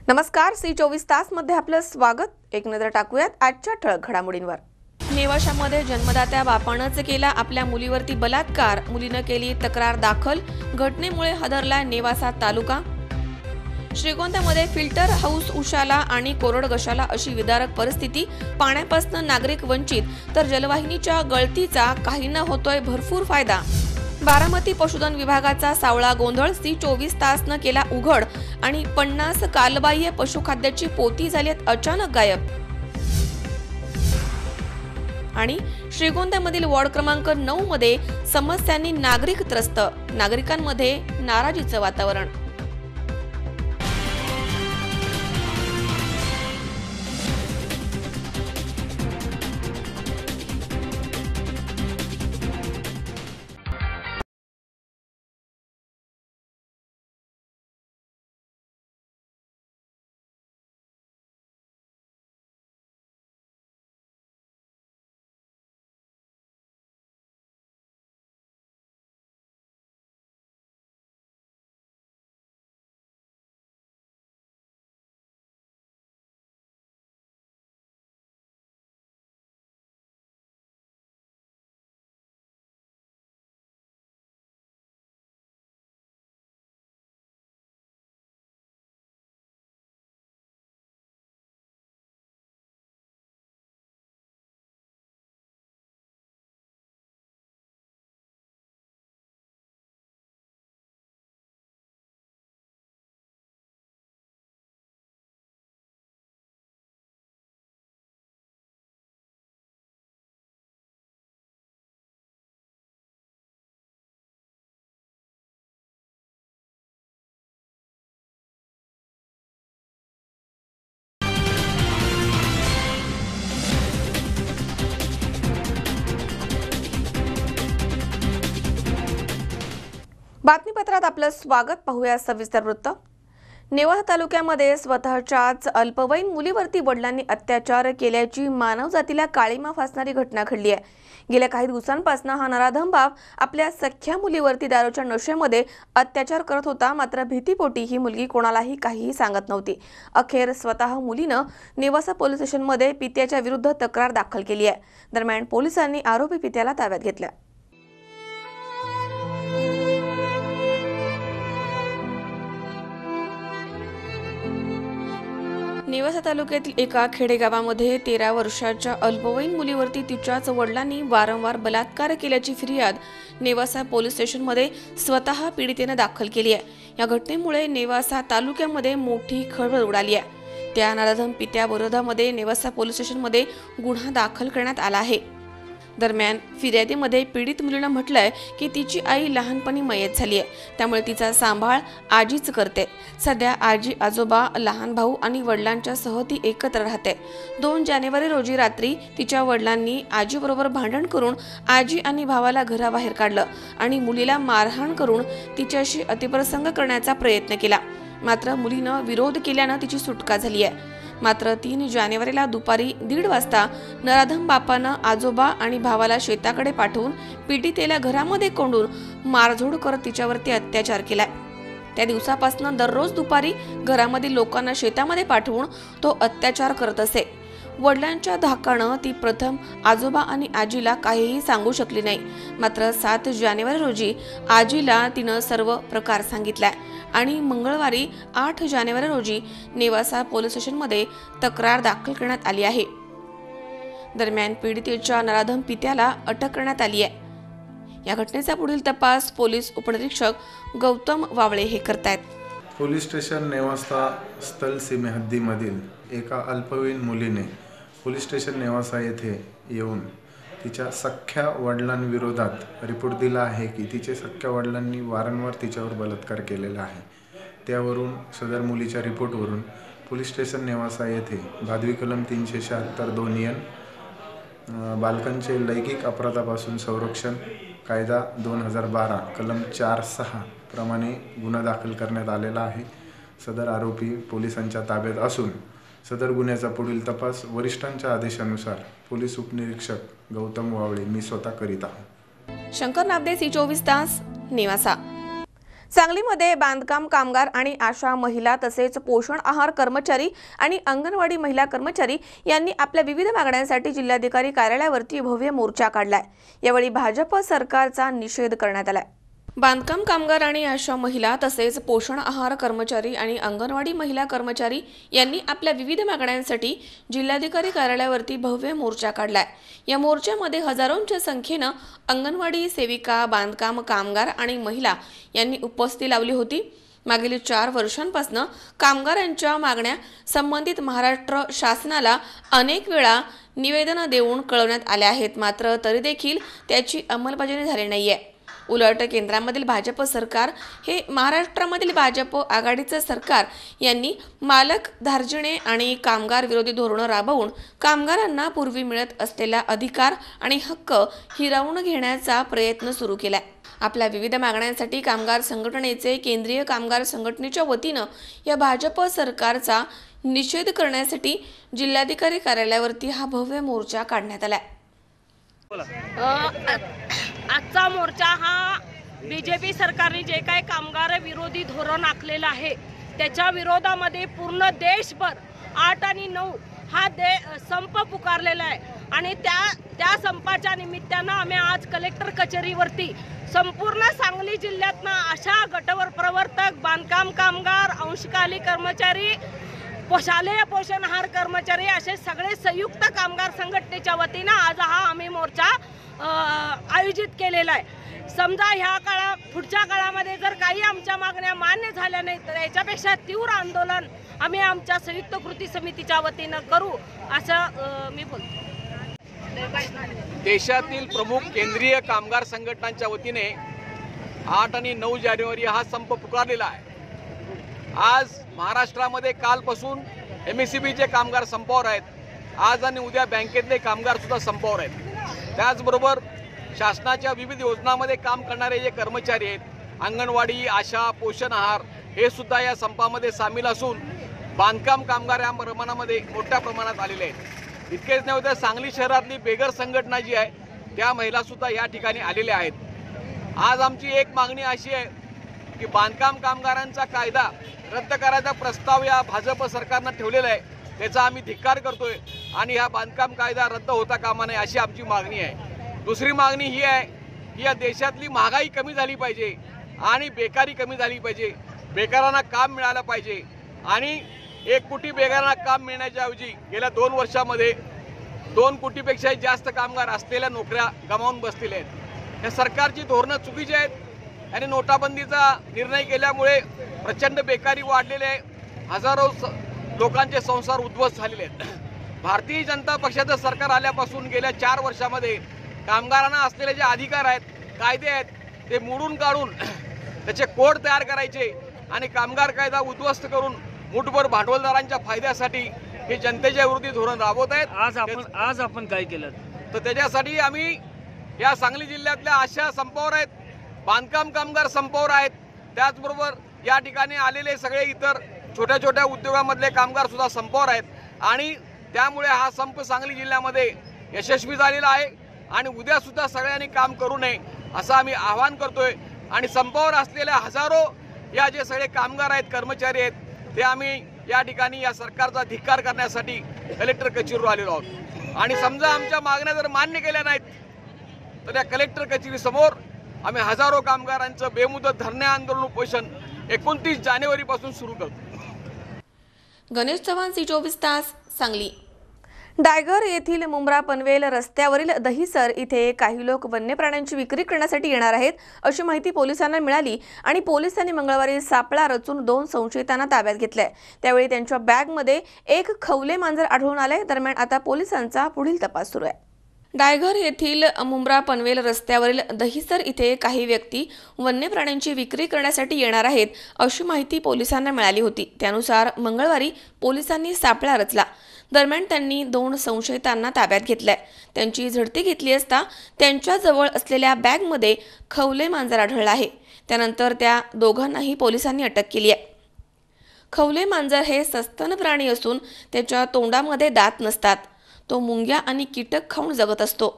नमस्कार, सी 24 तास मध्ये आपलं स्वागत। एक नजर टाकूयात आजच्या ठळक घडामोडींवर। नेवाशामध्ये जन्मदात्या बापानंच केला आपल्या मुलीवरती बलात्कार, मुलीनं केली तक्रार दाखल। घटनेमुळे हादरला नेवासा तालुका। श्रीगोंद्यामध्ये फिल्टर हाऊस उशाला आणि कोरडगशाला अशी विदारक परिस्थिती। पाण्यापासून नागरिक वंचित तर जलवाहिनीच्या गळतीचा काहींना होतोय भरपूर फायदा। बारामती पशुधन विभागाचा सावळा गोंधळ, सी 24 तासनं केला उघड आणि 50 कालबाह्य पशुखाद्याची पोती झालीत अचानक गायब। आणि श्रीगोंद्यामधील वॉर्ड क्रमांक 9 मध्ये समस्यांनी नागरिक त्रस्त, नागरिकांमध्ये नाराजीचं वातावरण। बातमीपत्रात आपलं स्वागत। पाहूया सविस्तर वृत्त। नेवासा तालुक्यामध्ये स्वतःच्याच अल्पवयीन मुलीवरती वडिलांनी अत्याचार केल्याची मानवजातीला काळीमा फासणारी घटना घडली आहे। गेल्या काही दिवसांपासून हा नराधम बाप आपल्या सख्या मुलीवरती दारूच्या नशेमध्ये अत्याचार करत होता। मात्र भीतीपोटी ही मुलगी कोणालाही काहीही सांगत नव्हती। अखेर स्वतः मुलीनं नेवासा पोलीस स्टेशनमध्ये पित्याच्या विरुद्ध तक्रार दाखल केली आहे। दरम्यान पोलिसांनी आरोपी पित्याला ताब्यात घेतलं। नेवासा तालुक्यातील एका खेडेगावामध्ये 13 वर्षाच्या अल्पवयीन मुलीवरती तिच्याच वडिलांनी वारंवार बलात्कार केल्याची फिर्याद नेवासा पोलीस स्टेशनमध्ये स्वतः पीडितेने दाखल केली आहे। या घटनेमुळे नेवासा तालुक्यामध्ये मोठी खळबळ उडाली आहे। त्या नराधम पित्याविरोधामध्ये नेवासा पोलीस स्टेशनमध्ये गुन्हा दाखल करण्यात आला आहे। दरम्यान फिर्यादीमध्ये पीडित मुलीनं म्हटलंय की तिची आई लहानपणी मयत झाली आहे, त्यामुळे तिचा सांभाळ आजीच करते। सध्या आजी आजोबा, लहान भाऊ आणि वडिलांच्या सह ती एकत्र राहते। 2 जानेवारी रोजी रात्री तिच्या वडिलांनी आजीबरोबर भांडण करून आजी आणि भावाला घराबाहेर काढलं आणि मुलीला मारहाण करून तिच्याशी अतिप्रसंग करण्याचा प्रयत्न केला। मात्र मुलीनं विरोध केल्यानं तिची सुटका झाली आहे। मात्र 3 जानेवारीला दुपारी 1:30 वाजता नराधम बापानं आजोबा आणि भावाला शेताकडे पाठवून पीडितेला घरामध्ये कोंडून मारझोड करत तिच्यावरती अत्याचार केलाय। त्या दिवसापासून दररोज दुपारी घरामधील लोकांना शेतामध्ये पाठवून तो अत्याचार करत असे। वडिलांच्या धाकानं ती प्रथम आजोबा आणि आजीला काहीही सांगू शकली नाही। मात्र 7 जानेवारी रोजी आजीला तिनं सर्व प्रकार सांगितलाय आणि मंगळवारी 8 जानेवारी रोजी नेवासा पोलीस स्टेशनमध्ये तक्रार दाखल करण्यात आली आहे। दरम्यान पीडितेच्या नराधम पित्याला अटक करण्यात आली आहे। या घटनेचा पुढील तपास पोलीस उपनिरीक्षक गौतम वावळे हे करतायत। पोलीस स्टेशन नेवासा स्थल सीमे हद्दीमधील एका अल्पवयीन मुलीने पोलीस स्टेशन नेवासा येथे येऊन तिच्या सख्ख्या वडिलांविरोधात रिपोर्ट दिला आहे की तिचे सख्ख्या वडिलांनी वारंवार तिच्यावर बलात्कार केलेला आहे। त्यावरून सदर मुलीच्या रिपोर्टवरून पोलीस स्टेशन नेवासा येथे भादवी कलम 376 2 बालकांचे लैंगिक अपराधापासून संरक्षण कायदा 2012 कलम 4-6 प्रमाणे गुन्हा दाखल करण्यात आलेला आहे। सदर आरोपी पोलिसांच्या ताब्यात असून सदर गुन्ह्याचा पुढील तपास वरिष्ठांच्या आदेशानुसार पोलीस उपनिरीक्षक गौतम वावळे मी स्वतः करीत आहे। शंकर नाबदे, सी 24 तास, नेवासा। सांगलीमध्ये बांधकाम कामगार आणि आशा महिला तसेच पोषण आहार कर्मचारी आणि अंगणवाडी महिला कर्मचारी यांनी आपल्या विविध मागण्यांसाठी जिल्हाधिकारी कार्यालयावरती भव्य मोर्चा काढलाय। यावेळी भाजप सरकारचा निषेध करण्यात आलाय। बांधकाम कामगार आणि आशा महिला तसेच पोषण आहार कर्मचारी आणि अंगणवाडी महिला कर्मचारी यांनी आपल्या विविध मागण्यांसाठी जिल्हाधिकारी कार्यालयावरती भव्य मोर्चा काढलाय। या मोर्चामध्ये हजारोंच्या संख्येने अंगणवाडी सेविका, बांधकाम कामगार आणि महिला यांनी उपस्थिती लावली होती। मागील 4 वर्षांपासून कामगारांच्या मागण्या संबंधित महाराष्ट्र शासनाला अनेक वेळा निवेदन देऊन कळवण्यात आल्या आहेत, मात्र तरी देखील त्याची अंमलबजावणी झाली नाहीये। उलट केंद्रामधील भाजप सरकार हे महाराष्ट्रामधील भाजप आघाडीचे सरकार यांनी मालक धार्जिणे आणि कामगार विरोधी धोरण राबवून कामगारांना पूर्वी मिळत असलेला अधिकार आणि हक्क हिरावून घेण्याचा प्रयत्न सुरू केलाय। आपल्या विविध मागण्यांसाठी कामगार संघटनेचे केंद्रीय कामगार संघटनेच्या वतीने या भाजप सरकारचा निषेध करण्यासाठी जिल्हाधिकारी कार्यालयावरती हा भव्य मोर्चा काढण्यात आलाय। आजचा मोर्चा हा बीजेपी सरकारने जे काही कामगार विरोधी धोरण आखलेलं आहे त्याच्या विरोधामध्ये पूर्ण देशभर 8 आणि 9 हा संप पुकारलेला आहे आणि त्या संपाच्या निमित्तानं आम्ही आज कलेक्टर कचेरीवरती संपूर्ण सांगली जिल्ह्यातनं अशा गटवर प्रवर्तक, बांधकाम कामगार, अंशकाली कर्मचारी, शालेय पोषण आहार कर्मचारी असे सगळे संयुक्त कामगार संघटनेच्या वतीनं आज हा आम्ही मोर्चा आयोजित केलेला आहे। समजा पुढच्या काळामध्ये जर काही आमच्या मागण्या मान्य झाल्या नाही तर याच्यापेक्षा तीव्र आंदोलन आम्ही आमच्या संयुक्त कृती समितीच्या वतीनं करू असं मी बोलतो। देशातील प्रमुख केंद्रीय कामगार संघटनांच्या वतीने 8 आणि 9 जानेवारी हा संप पुकारलेला आहे। आज महाराष्ट्रामध्ये कालपासून MSCBचे कामगार संपावर आहेत। आज आणि उद्या बँकेतले कामगार सुद्धा संपावर आहेत। त्याचबरोबर शासनाच्या विविध योजनांमध्ये काम करणारे जे कर्मचारी आहेत, अंगणवाडी, आशा, पोषण आहार हे सुद्धा या संपामध्ये सामील असून बांधकाम कामगार या प्रमाणामध्ये मोठ्या प्रमाणात आलेले आहेत। इतकेच नव्हे तर सांगली शहरातली बेगर संघटना जी आहे त्या महिला सुद्धा या ठिकाणी आलेल्या आहेत। आज आमची एक मागणी अशी आहे की बांधकाम कामगारांचा कायदा रद्द करायचा प्रस्ताव या भाजप सरकारनं ठेवलेला आहे, त्याचा आम्ही धिक्कार करतोय आणि हा बांधकाम कायदा रद्द होता कामा नये अशी आमची मागणी आहे। दुसरी मागणी ही आहे की या देशातली महागाई कमी झाली पाहिजे आणि बेकारी कमी झाली पाहिजे, बेकारांना काम मिळालं पाहिजे आणि 1 कोटी बेकारांना काम मिळण्याच्या ऐवजी गेल्या 2 वर्षामध्ये 2 कोटीपेक्षा जास्त कामगार असलेल्या नोकऱ्या गमावून बसलेले आहेत। या सरकारची धोरणं चुकीची आहेत आणि नोटाबंदीचा निर्णय केल्यामुळे प्रचंड बेकारी वाढलेली आहे। हजारो लोकांचे संसार उद्ध्वस्त झालेले आहेत। भारतीय जनता पक्षाचं सरकार आल्यापासून गेल्या 4 वर्षामध्ये कामगारांना असलेले जे अधिकार आहेत, कायदे आहेत ते मोडून काढून त्याचे कोड तयार करायचे आणि कामगार कायदा उद्ध्वस्त करून मुठभर भांडवलदारांच्या फायद्यासाठी हे जनतेच्या विरोधी धोरण राबवत आहेत। आज आपण काय केलं तर त्याच्यासाठी आम्ही या सांगली जिल्ह्यातल्या आशा संपावर आहेत, बांधकाम कामगार संपावर आहेत, त्याचबरोबर या ठिकाणी आलेले सगळे इतर छोट्या छोट्या उद्योगामधले कामगार सुद्धा संपावर आहेत आणि त्यामुळे हा संप सांगली जिल्ह्यामध्ये यशस्वी झालेला आहे आणि उद्या सुद्धा सगळ्यांनी काम करू नये असं आम्ही आवाहन करतोय आणि संपावर असलेल्या हजारो या जे सगळे कामगार आहेत, कर्मचारी आहेत ते आम्ही या ठिकाणी या सरकारचा धिक्कार करण्यासाठी कलेक्टर कचेरीवर आलेलो आहोत आणि समजा आमच्या मागण्या जर मान्य केल्या नाहीत तर या कलेक्टर कचेरीसमोर आम्ही हजारो कामगारांचं बेमुदत धरणे आंदोलन उपोषण 29 जानेवारीपासून सुरू करतो। गणेश चव्हाण, C24 तास, सांगली। डायगर येथील मुंब्रा पनवेल रस्त्यावरील दहिसर इथे काही लोक वन्य प्राण्यांची विक्री करण्यासाठी येणार आहेत अशी माहिती पोलिसांना मिळाली आणि पोलिसांनी मंगळवारी सापळा रचून 2 संशयितांना ताब्यात घेतले। त्यावेळी त्यांच्या बॅगमध्ये एक खवले मांजर आढळून आले। दरम्यान आता पोलिसांचा पुढील तपास सुरू आहे। डायगर येथील मुंब्रा पनवेल रस्त्यावरील दहिसर इथे काही व्यक्ती वन्य प्राण्यांची विक्री करण्यासाठी येणार आहेत अशी माहिती पोलिसांना मिळाली होती। त्यानुसार मंगळवारी पोलिसांनी सापळा रचला। दरम्यान त्यांनी 2 संशयितांना ताब्यात घेतले। त्यांची झडती घेतली असता त्यांच्या जवळ असलेल्या बॅगमध्ये खवले मांजर आढळलं आहे। त्यानंतर त्या दोघांनाही पोलिसांनी अटक केली आहे। खवले मांजर हे सस्तन प्राणी असून त्याच्या तोंडामध्ये दात नसतात। तो मुंग्या आणि कीटक खाऊन जगत असतो।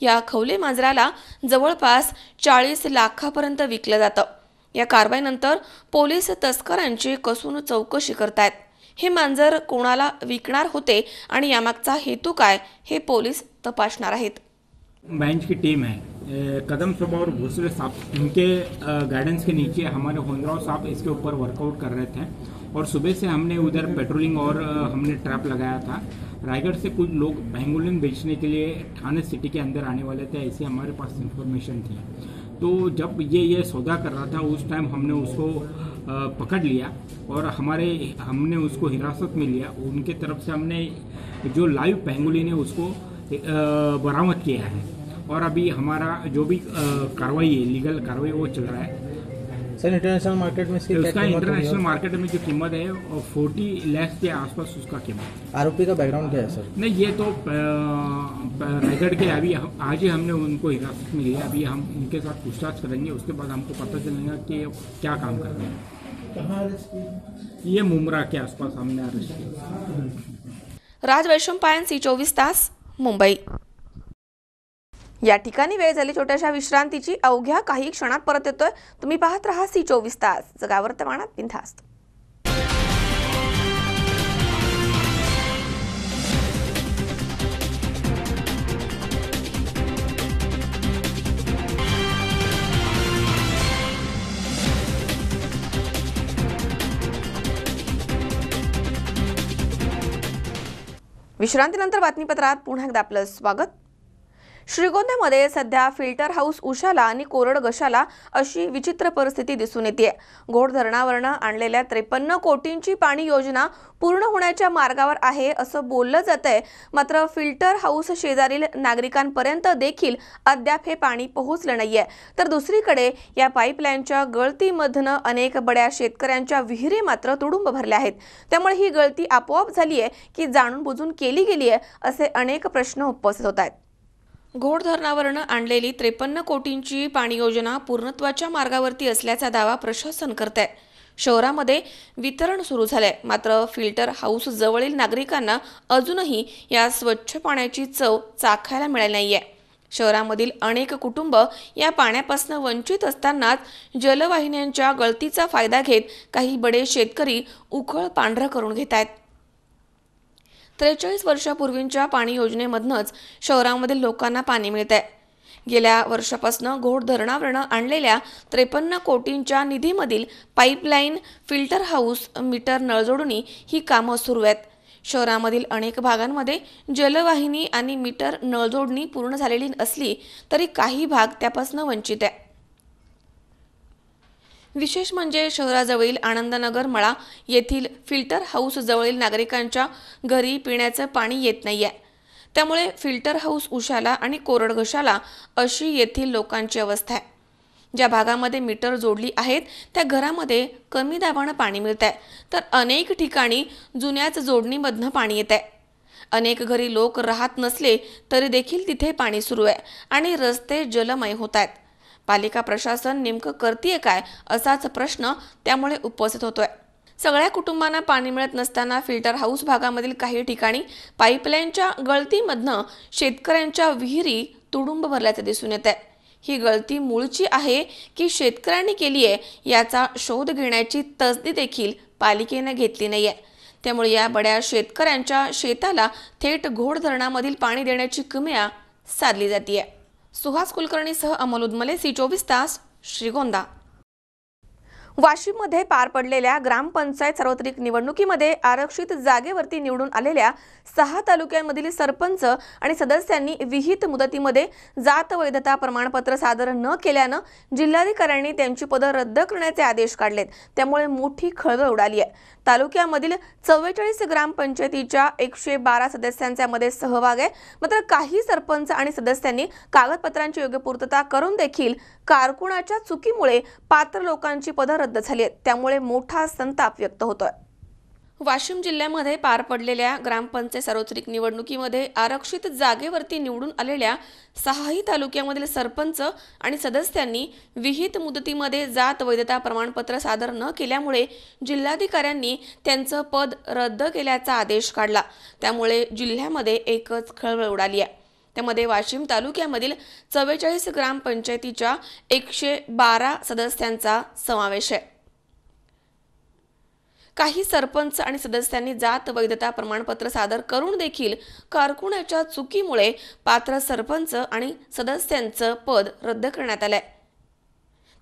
या खवले मांजराला जवळपास 40 लाखापर्यंत विकलं जातं। या कारवाईनंतर पोलीस तस्करांची कसून चौकशी करतायत. हे मांजर कोणाला विकणार होते आणि यामागचा हेतू काय हे पोलीस तपासणार आहेत. बेंच की टीम है, कदम सुबह और भूसरे साहब, इनके गाइडेंस के नीचे हमारे होंदराव साहब इसके ऊपर वर्कआउट कर रहे थे और सुबह से हमने उधर पेट्रोलिंग और हमने ट्रैप लगाया था. रायगढ़ से कुछ लोग पेंगोलिन बेचने के लिए ठाणे सिटी के अंदर आने वाले थे, ऐसी हमारे पास इंफॉर्मेशन थी. तो जब ये सौदा कर रहा था उस टाइम हमने उसको पकड़ लिया और हमने उसको हिरासत में लिया. उनके तरफ से हमने जो लाइव पेंगोलिन है उसको बरामद किया है और अभी हमारा जो भी कार्रवाई है, लीगल कार्रवाई, वो चल रहा है. सर इंटरनेशनल मार्केट में उसका इंटरनेशनल मार्केट में जो कीमत है 40 लाख के आसपास उसका कीमत. आरोपी का बैकग्राउंड क्या है सर? नहीं, ये तो रायगढ़ के अभी आज ही हमने उनको हिरासत में लिया. अभी हम उनके साथ पूछताछ करेंगे, उसके बाद हमको पता चलेगा कि क्या काम कर रहे हैं. कहाँ अरेस्ट किया? ये मुमरा के आसपास हमने अरेस्ट किया. राज वैशंपायन, C24 तास, मुंबई. या ठिकाणी वेळ झाली छोट्याशा विश्रांतीची. अवघ्या काही क्षणात परत येतोय. तुम्ही पाहत राहा C24 तास, जगा वर्तमानात बिनधास्त. विश्रांतीनंतर बातमीपत्रात पुन्हा एकदा आपलं स्वागत. श्रीगोंद्यामध्ये सध्या फिल्टर हाऊस उशाला आणि कोरड गशाला अशी विचित्र परिस्थिती दिसून येते. घोड धरणावरनं आणलेल्या 53 कोटींची पाणी योजना पूर्ण होण्याच्या मार्गावर आहे असं बोललं जातंय. मात्र फिल्टर हाऊस शेजारील नागरिकांपर्यंत देखील अद्याप हे पाणी पोहोचलं नाहीये. तर दुसरीकडे या पाईपलाईनच्या गळतीमधनं अनेक बड्या शेतकऱ्यांच्या विहिरी मात्र तुडुंब भरल्या आहेत. त्यामुळे ही गळती आपोआप झाली आहे की जाणून बुजून केली गेली आहे असे अनेक प्रश्न उपस्थित होत आहेत. घोड धरणावरनं आणलेली 53 कोटींची पाणी योजना पूर्णत्वाच्या मार्गावरती असल्याचा दावा प्रशासन करत आहे. शहरामध्ये वितरण सुरू झालंय. मात्र फिल्टर हाऊस जवळील नागरिकांना अजूनही या स्वच्छ पाण्याची चव चाखायला मिळाली नाहीये. शहरामधील अनेक कुटुंब या पाण्यापासून वंचित असतानाच जलवाहिन्यांच्या गळतीचा फायदा घेत काही बडे शेतकरी उखळ पांढरं करून घेत आहेत. 43 वर्षापूर्वींच्या पाणी योजनेमधनंच शहरामधील लोकांना पाणी मिळतंय. गेल्या वर्षापासून घोड धरणावरनं आणलेल्या 53 कोटींच्या निधीमधील पाईपलाईन, फिल्टर हाऊस, मीटर नळजोडणी ही कामं सुरू आहेत. शहरामधील अनेक भागांमध्ये जलवाहिनी आणि मीटर नळजोडणी पूर्ण झालेली असली तरी काही भाग त्यापासून वंचित आहे. विशेष म्हणजे शहराजवळील आनंदनगर मळा येथील फिल्टर हाऊस जवळील नागरिकांच्या घरी पिण्याचं पाणी येत नाहीये. त्यामुळे फिल्टर हाऊस उशाला आणि कोरड घशाला अशी येथील लोकांची अवस्था आहे. ज्या भागामध्ये मीटर जोडली आहेत त्या घरामध्ये कमी दाबानं पाणी मिळत आहे, तर अनेक ठिकाणी जुन्याच जोडणीमधनं पाणी येत आहे. अनेक घरी लोक राहत नसले तरी देखील तिथे पाणी सुरू आहे आणि रस्ते जलमय होत आहेत. पालिका प्रशासन नेमकं करतीये काय असाच प्रश्न त्यामुळे उपस्थित होतोय. सगळ्या कुटुंबांना पाणी मिळत नसताना फिल्टर हाऊस भागामधील काही ठिकाणी पाईपलाईनच्या गळतीमधनं शेतकऱ्यांच्या विहिरी तुडुंब भरल्याचे दिसून येत आहे. ही गळती मूळची आहे की शेतकऱ्यांनी केली आहे याचा शोध घेण्याची तसदी देखील पालिकेने घेतली नाहीये. त्यामुळे या बड्या शेतकऱ्यांच्या शेताला थेट घोड धरणामधील पाणी देण्याची किमया साधली जाते. सुहास कुलकर्णीसह अमोल उदमले, C24 तास, श्रीगोंदा. वाशिममध्ये पार पडलेल्या ग्रामपंचायत सार्वत्रिक निवडणुकीमध्ये आरक्षित जागेवरती निवडून आलेल्या 6 तालुक्यांमधील सरपंच आणि सदस्यांनी विहित मुदतीमध्ये जात वैधता प्रमाणपत्र सादर न केल्यानं जिल्हाधिकाऱ्यांनी त्यांची पदं रद्द करण्याचे आदेश काढलेत. त्यामुळे मोठी खळबळ उडाली आहे. तालुक्यामधील 44 ग्रामपंचायतीच्या 112 सदस्यांच्या मध्ये सहभाग आहे. मात्र काही सरपंच आणि सदस्यांनी कागदपत्रांची योग्य पूर्तता करून देखील कारकुनाच्या चुकीमुळे पात्र लोकांची पदं रद्द झाली आहेत. त्यामुळे मोठा संताप व्यक्त होतोय. वाशिम जिल्ह्यामध्ये पार पडलेल्या ग्रामपंचायत सार्वत्रिक निवडणुकीमध्ये आरक्षित जागेवरती निवडून आलेल्या 6 तालुक्यामधील सरपंच आणि सदस्यांनी विहित मुदतीमध्ये जात वैधता प्रमाणपत्र सादर न केल्यामुळे जिल्हाधिकाऱ्यांनी त्यांचं पद रद्द केल्याचा आदेश काढला. त्यामुळे जिल्ह्यामध्ये एकच खळबळ उडाली आहे. त्यामध्ये वाशिम तालुक्यामधील 44 ग्रामपंचायतीच्या 112 सदस्यांचा समावेश आहे. काही सरपंच आणि सदस्यांनी जात वैधता प्रमाणपत्र सादर करून देखील कारकुनाच्या चुकीमुळे पात्र सरपंच आणि सदस्यांचं पद रद्द करण्यात आलंय.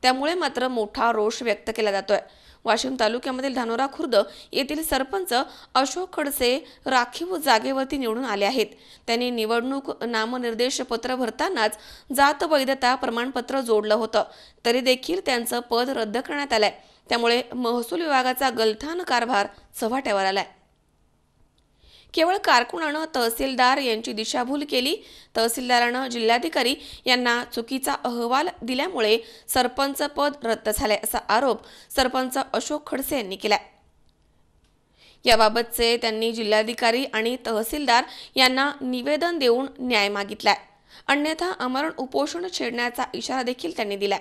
त्यामुळे मात्र मोठा रोष व्यक्त केला जातोय. वाशिम तालुक्यामधील धानोरा खुर्द येथील सरपंच अशोक खडसे राखीव जागेवरती निवडून आले आहेत. त्यांनी निवडणूक नामनिर्देश पत्र भरतानाच जात वैधता प्रमाणपत्र जोडलं होतं, तरी देखील त्यांचं पद रद्द करण्यात आलंय. त्यामुळे महसूल विभागाचा गलथान कारभार चव्हाट्यावर आलाय. केवळ कारकुनानं तहसीलदार यांची दिशाभूल केली. तहसीलदारानं जिल्हाधिकारी यांना चुकीचा अहवाल दिल्यामुळे सरपंच पद रद्द झाले असा आरोप सरपंच अशोक खडसे यांनी केलाय. याबाबतचे त्यांनी जिल्हाधिकारी आणि तहसीलदार यांना निवेदन देऊन न्याय मागितलाय. अन्यथा आमरण उपोषण छेडण्याचा इशारा देखील त्यांनी दिलाय.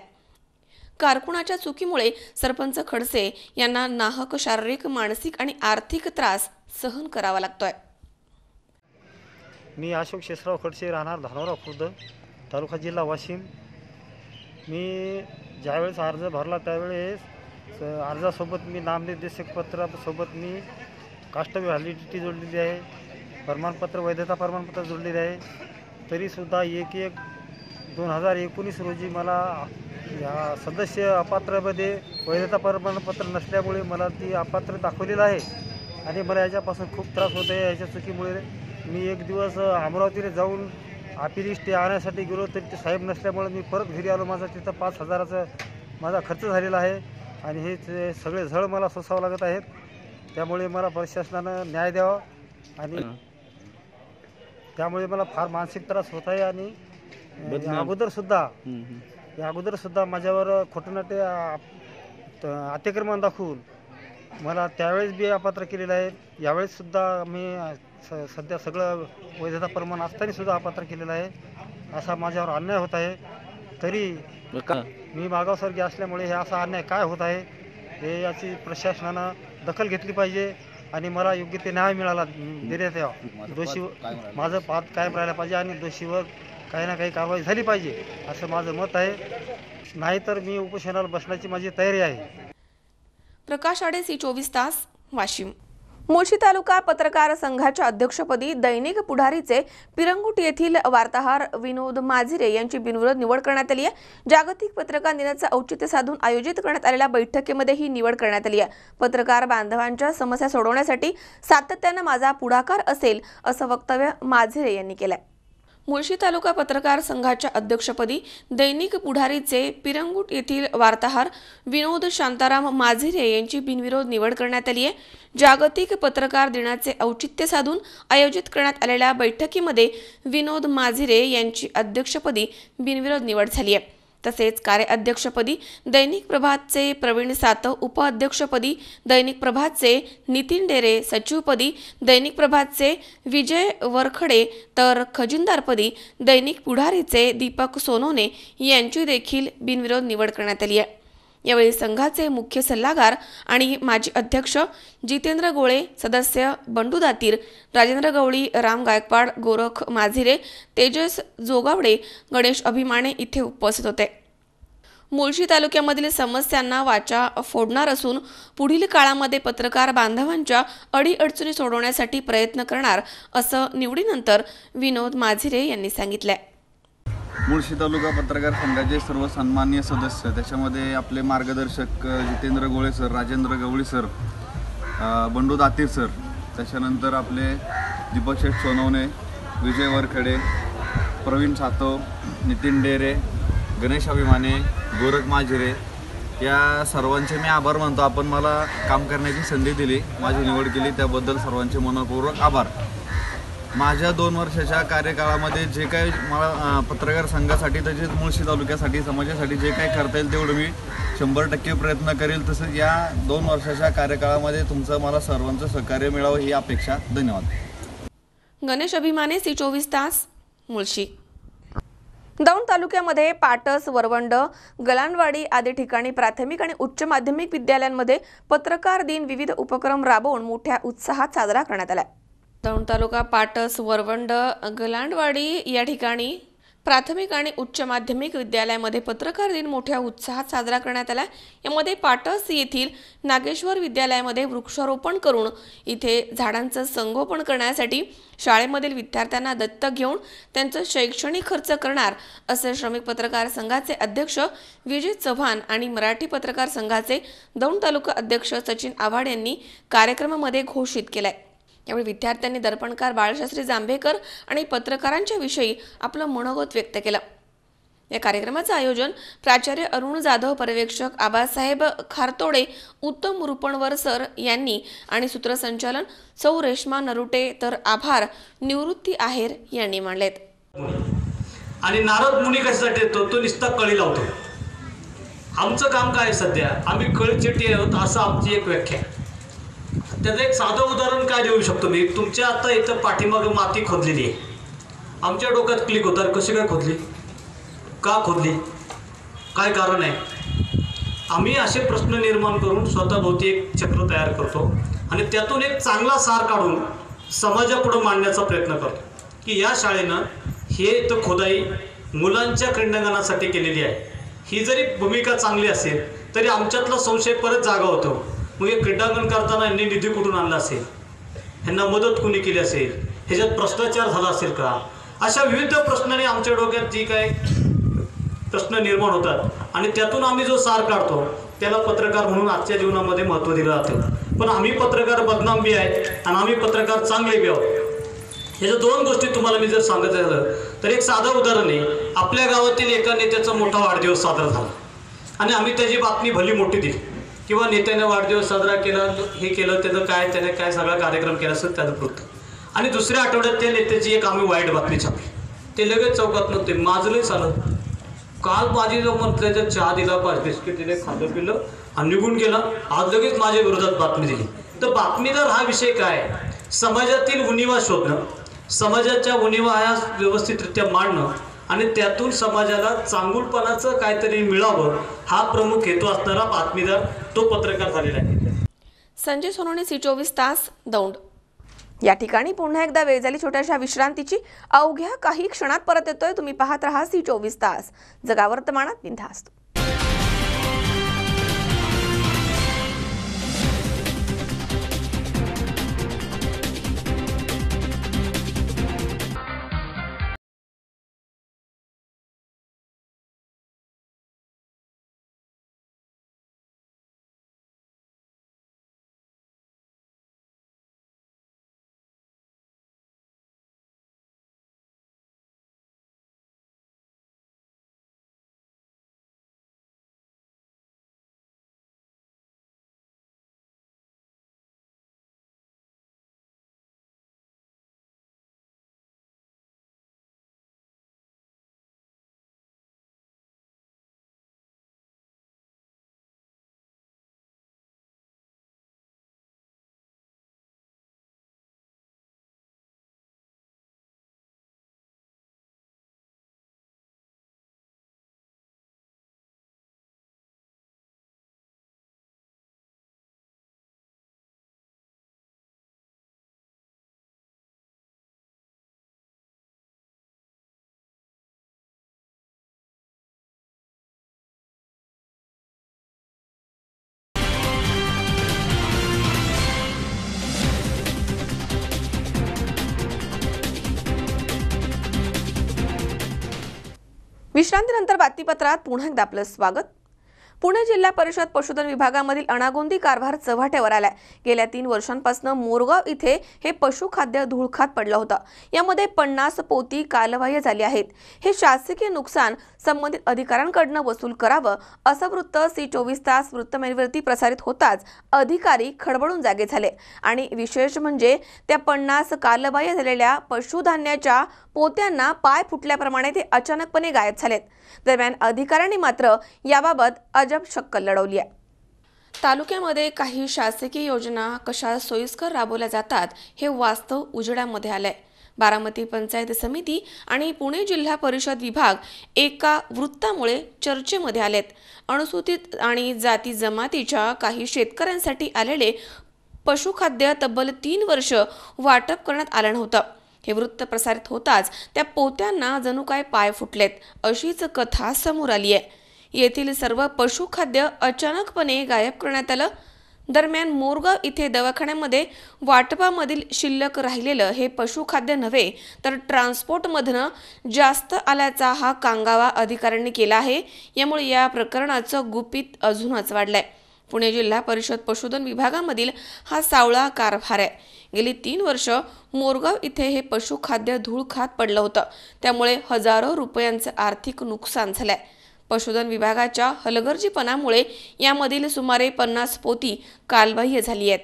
कारकुनाच्या चुकीमुळे सरपंच खडसे यांना नाहक शारीरिक, मानसिक आणि आर्थिक त्रास सहन करावा लागतोय. मी अशोक शेषराव खडसे, राहणार धानोरा खुर्द, तालुका जिल्हा वाशिम. मी ज्यावेळेस अर्ज भरला त्यावेळेस अर्जासोबत मी नामनिर्देशक पत्रासोबत मी कास्ट व्हॅलिडिटी जोडलेली आहे, प्रमाणपत्र वैधता प्रमाणपत्र जोडलेले आहे. तरीसुद्धा 1/1/2019 रोजी मला या सदस्य अपात्रमध्ये वैधता प्रमाणपत्र नसल्यामुळे मला ती अपात्र दाखवलेलं आहे आणि मला याच्यापासून खूप त्रास होत आहे. याच्या चुकीमुळे मी एक दिवस अमरावतीला जाऊन अपिली स्टे आणण्यासाठी गेलो, तरी ते साहेब नसल्यामुळे मी परत घरी आलो. माझा तिथं 5,000चा माझा खर्च झालेला आहे आणि हे सगळे झळ मला सोसावं लागत आहेत. त्यामुळे मला प्रशासनानं न्याय द्यावा आणि त्यामुळे मला फार मानसिक त्रास होत आहे. आणि या अगोदरसुद्धा माझ्यावर खोटनाटे अतिक्रमण दाखवून मला त्यावेळेस बी अपात्र केलेलं आहे. यावेळेससुद्धा मी सध्या सगळं वैधता प्रमाण असतानासुद्धा अपात्र केलेलं आहे. असा माझ्यावर अन्याय होत आहे. तरी मी मागासवर्गीय असल्यामुळे हे असा अन्याय काय होत आहे हे याची प्रशासनानं दखल घेतली पाहिजे आणि मला योग्य ते न्याय मिळाला देण्यात यावा. दोषी माझं पाद कायम राहायला पाहिजे आणि दोषीवर काही ना काही कारवाई झाली पाहिजे असं माझं मत आहे. नाहीतर मी उपोषणाला बसण्याची माझी तयारी आहे. प्रकाश आडे, C24 तास, वाशिम. मुळशी तालुका पत्रकार संघाच्या अध्यक्षपदी दैनिक पुढारीचे पिरंगुट येथील वार्ताहर विनोद माझिरे यांची बिनविरोध निवड करण्यात आली आहे. जागतिक पत्रकार दिनाचं औचित्य साधून आयोजित करण्यात आलेल्या बैठकीमध्ये ही निवड करण्यात आली आहे. पत्रकार बांधवांच्या समस्या सोडवण्यासाठी सातत्यानं माझा पुढाकार असेल असं वक्तव्य माझिरे यांनी केलंय. मुळशी तालुका पत्रकार संघाच्या अध्यक्षपदी दैनिक पुढारीचे पिरंगुट येथील वार्ताहर विनोद शांताराम माझिरे यांची बिनविरोध निवड करण्यात आली आहे. जागतिक पत्रकार दिनाचे औचित्य साधून आयोजित करण्यात आलेल्या बैठकीमध्ये विनोद माझिरे यांची अध्यक्षपदी बिनविरोध निवड झाली आहे. तसेच कार्याध्यक्षपदी दैनिक प्रभातचे प्रवीण सातव, उपाध्यक्षपदी दैनिक प्रभातचे नितीन डेरे, सचिवपदी दैनिक प्रभातचे विजय वरखडे तर खजिनदारपदी दैनिक पुढारीचे दीपक सोनोने यांची देखील बिनविरोध निवड करण्यात आली आहे. यावेळी संघाचे मुख्य सल्लागार आणि माजी अध्यक्ष जितेंद्र गोळे, सदस्य बंडू दातीर, राजेंद्र गवळी, राम गायकवाड, गोरख माझिरे, तेजस जोगावडे, गणेश अभिमाने इथे उपस्थित होते. मुळशी तालुक्यामधील समस्यांना वाचा फोडणार असून पुढील काळामध्ये पत्रकार बांधवांच्या अडीअडचणी सोडवण्यासाठी प्रयत्न करणार असं निवडीनंतर विनोद माझिरे यांनी सांगितलंय. मुळशी तालुका पत्रकार संघाचे सर्व सन्माननीय सदस्य, त्याच्यामध्ये आपले मार्गदर्शक जितेंद्र गोळे सर, राजेंद्र गवळी सर, बंडू दातीर सर, त्याच्यानंतर आपले दीपक शेठ सोनवणे, विजय वरखडे, प्रवीण सातव, नितीन डेरे, गणेश अभिमाने, गोरख माझिरे, या सर्वांचे मी आभार मानतो. आपण मला काम करण्याची संधी दिली, माझी निवड केली, त्याबद्दल सर्वांचे मनपूर्वक आभार. माझ्या 2 वर्षाच्या कार्यकाळामध्ये जे काही मला पत्रकार संघासाठी तसेच मुळशी तालुक्यासाठी समाजासाठी जे काही करता येईल तेवढं मी 100% प्रयत्न करेल. तसंच या 2 वर्षाच्या कार्यकाळामध्ये तुमचं मला सर्वांचं सहकार्य मिळावं ही अपेक्षा. धन्यवाद. गणेश अभिमाने, C24 तास, मुळशी. दौंड तालुक्यामध्ये पाटस, वरवंड, गलांडवाडी आदी ठिकाणी प्राथमिक आणि उच्च माध्यमिक विद्यालयांमध्ये पत्रकार दिन विविध उपक्रम राबवून मोठ्या उत्साहात साजरा करण्यात आला. दौंड तालुका पाटस वरवंड गलांडवाडी या ठिकाणी प्राथमिक आणि उच्च माध्यमिक विद्यालयामध्ये पत्रकार दिन मोठ्या उत्साहात साजरा करण्यात आला। यामध्ये पाटस येथील नागेश्वर विद्यालयामध्ये वृक्षारोपण करून इथे झाडांचं संगोपन करण्यासाठी शाळेमधील विद्यार्थ्यांना दत्तक घेऊन त्यांचा शैक्षणिक खर्च करणार असे श्रमिक पत्रकार संघाचे अध्यक्ष विजय चव्हाण आणि मराठी पत्रकार संघाचे दौंड तालुका अध्यक्ष सचिन आव्हाड यांनी कार्यक्रमामध्ये घोषित केलाय। यावेळी विद्यार्थ्यांनी दर्पणकार बाळशास्त्री जांभेकर आणि पत्रकारांच्या विषयी आपलं मनोगत व्यक्त केलं। या कार्यक्रमाचं आयोजन प्राचार्य अरुण जाधव, पर्यवेक्षक आबासाहेब खारतोडे, उत्तम रुपणवर सर यांनी आणि सूत्रसंचालन सौ रेश्मा नरुटे तर आभार निवृत्ती आहेर यांनी मानलेत। आणि नारद मुनी कशासाठी येतो? तो नुसता कळी लावतो। आमचं काम काय सध्या? आम्ही कळीचेटी आहोत असं आमची एक व्याख्या। त्याचं एक साधं उदाहरण काय देऊ शकतो मी? तुमच्या आता इथं पाठीमागं माती खोदलेली आहे, आमच्या डोक्यात क्लिक होतात कशी काय खोदली, का खोदली, काय कारण आहे? आम्ही असे प्रश्न निर्माण करून स्वतःभोवती एक चक्र तयार करतो आणि त्यातून एक चांगला सार काढून समाजापुढे मांडण्याचा प्रयत्न करतो की या शाळेनं हे इथं खोदाई मुलांच्या क्रीडांगणासाठी केलेली आहे। ही जरी भूमिका चांगली असेल तरी आमच्यातला संशय परत जागा होतो। मग हे क्रीडांगण करताना यांनी निधी कुठून आणला असेल, ह्यांना मदत कोणी केली असेल, ह्याच्यात भ्रष्टाचार झाला असेल का, अशा विविध प्रश्नांनी आमच्या डोक्यात जी काय प्रश्न निर्माण होतात आणि त्यातून आम्ही जो सार काढतो त्याला पत्रकार म्हणून आजच्या जीवनामध्ये महत्त्व दिलं जातं। पण आम्ही पत्रकार बदनाम बी आहेत आणि आम्ही पत्रकार चांगले बी आहोत। ह्याच्या दोन गोष्टी तुम्हाला मी जर सांगत झालं तर एक साधं उदाहरण आहे, आपल्या गावातील एका नेत्याचा मोठा वाढदिवस साजरा झाला आणि आम्ही त्याची बातमी भली मोठी दिली किंवा नेत्याने वाढदिवस साजरा केला, हे केलं, त्याचं काय, त्याने काय सगळा कार्यक्रम केला असेल त्याचं वृत्त। आणि दुसऱ्या आठवड्यात त्या नेत्याची एक आम्ही वाईट बातमी छापली, ते लगेच चौकात नव्हते, माझं चालत काल माझी जो म्हटल्याच्या चहा दिला, 5 बिस्किट दिले, खाल्लं पिल्लं आणि निघून गेला, आज लगेच माझ्या विरोधात बातमी दिली। तर बातमीदार हा विषय काय? समाजातील उणिवा शोधणं, समाजाच्या उणिवा ह्या व्यवस्थितरित्या मांडणं आणि त्यातून समाजाला चांगुलपणाचं काहीतरी मिळावं हा प्रमुख हेतू असणारा बातमीदार तो पत्रकार झालेला आहे। संजय सोनवणे, C24 तास, दौंड। या ठिकाणी पुन्हा एकदा वेळ झाली छोट्याशा विश्रांतीची। अवघ्या काही क्षणात परत येतोय। तुम्ही पाहत राहा C24 तास, जगा वर्तमानात बिनधास्त। विश्रांतीनंतर बातमीपत्रात पुन्हा एकदा आपलं स्वागत। पुणे जिल्हा परिषद पशुधन विभागामधील अनागोंदी कारभार चव्हाट्यावर आलाय। गेल्या 3 वर्षांपासून मोरगाव इथे हे पशुखाद्य धूळखात पडलं होतं। यामध्ये 50 पोती कालबाह्य झाली आहेत। हे शासकीय नुकसान संबंधित अधिकाऱ्यांकडून वसूल करावं असं वृत्त C24 तास वृत्तवाहिनीवरती प्रसारित होताच अधिकारी खडबडून जागे झाले आणि विशेष म्हणजे त्या 50 कालबाह्य झालेल्या पशुधान्याच्या पोत्यांना पाय फुटल्याप्रमाणे ते अचानकपणे गायब झालेत। दरम्यान अधिकाऱ्यांनी मात्र याबाबत अजब शक्कल लढवली आहे। तालुक्यामध्ये काही शासकीय योजना कशा सोयीस्कर राबवल्या जातात हे वास्तव उजेडामध्ये आलंय। बारामती पंचायत समिती आणि पुणे जिल्हा परिषद विभाग एका वृत्तामुळे चर्चेमध्ये आलेत। अनुसूचित आणि जाती जमातीच्या काही शेतकऱ्यांसाठी आलेले पशुखाद्य तब्बल 3 वर्ष वाटप करण्यात आलं नव्हतं. हे वृत्त प्रसारित होताच त्या पोत्यांना जणू काय पाय फुटलेत अशीच कथा समोर आली आहे. येथील सर्व पशुखाद्य अचानकपणे गायब करण्यात आलं. दरम्यान मोरगाव इथे दवाखान्यामध्ये वाटपामधील शिल्लक राहिलेलं हे पशुखाद्य नव्हे तर ट्रान्सपोर्टमधनं जास्त आल्याचा हा कांगावा अधिकाऱ्यांनी केला आहे. यामुळे या प्रकरणाचं गुपित अजूनच वाढलंय. पुणे जिल्हा परिषद पशुधन विभागामधील हा सावळा कारभार आहे. गेली 3 वर्ष मोरगाव इथे हे पशुखाद्य धूळ खात पडलं होतं. त्यामुळे हजारो रुपयांचं आर्थिक नुकसान झालंय. पशुधन विभागाच्या हलगर्जीपणामुळे यामधील सुमारे 50 पोती कालबाह्य झाली आहेत.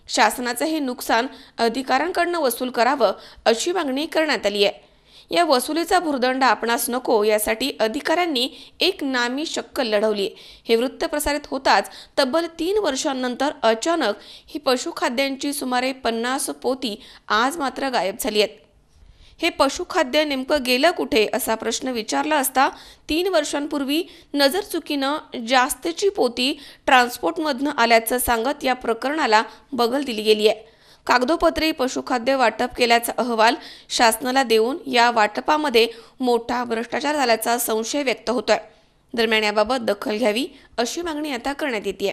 शासनाचं हे नुकसान अधिकाऱ्यांकडून वसूल करावं अशी मागणी करण्यात आली आहे. या वसुलीचा भुर्दंड आपणास नको यासाठी अधिकाऱ्यांनी एक नामी शक्कल लढवली. हे वृत्त प्रसारित होताच तब्बल 3 वर्षांनंतर अचानक ही पशुखाद्यांची सुमारे 50 पोती आज मात्र गायब झाली आहेत. हे पशुखाद्य नेमकं गेलं कुठे असा प्रश्न विचारला असता 3 वर्षांपूर्वी नजरचुकीनं जास्तची पोती ट्रान्सपोर्टमधनं आल्याचं सांगत या प्रकरणाला बगल दिली गेली आहे. कागदोपत्री पशुखाद्य वाटप केल्याचा अहवाल शासनाला देऊन या वाटपामध्ये मोठा भ्रष्टाचार झाल्याचा संशय व्यक्त होतोय. दरम्यान याबाबत दखल घ्यावी अशी मागणी आता करण्यात येते.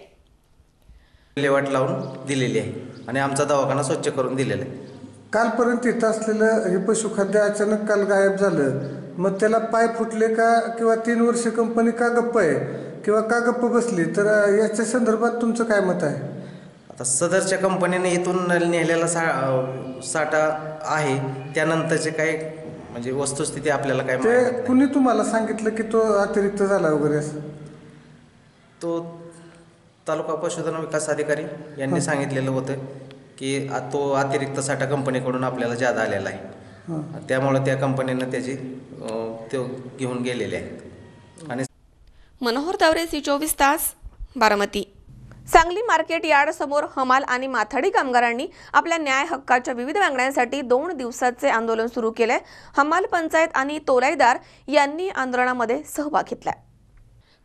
विल्हेवाट लावून दिलेली आहे आणि आमचा दवाखाना स्वच्छ करून दिलेला आहे. कालपर्यंत इथं असलेलं हे पशुखाद्य अचानक काल गायब झालं. मग त्याला पाय फुटले का किंवा 3 वर्ष कंपनी का गप्प आहे किंवा का गप्प बसली, तर याच्या संदर्भात तुमचं काय मत आहे? आता सदरच्या कंपनीने इथून नेलेला साठा आहे त्यानंतरचे काय म्हणजे वस्तुस्थिती आपल्याला काय ते कुणी तुम्हाला सांगितलं की तो अतिरिक्त झाला वगैरे असं? तो तालुका पशुधन विकास अधिकारी यांनी सांगितलेलं होतं की तो अतिरिक्त साठा कंपनीकडून आपल्याला जादा आलेला आहे. त्यामुळे त्या कंपनीनं त्याची तो घेऊन गेलेले आहेत. आणि मनोहर तावरे, C24 तास, बारामती. सांगली मार्केट यार्ड समोर हमाल आणि माथाडी कामगारांनी आपल्या न्याय हक्काच्या विविध मागण्यांसाठी 2 दिवसाचे आंदोलन सुरू केले. हमाल पंचायत आणि तोलाईदार यांनी आंदोलनामध्ये सहभाग घेतला.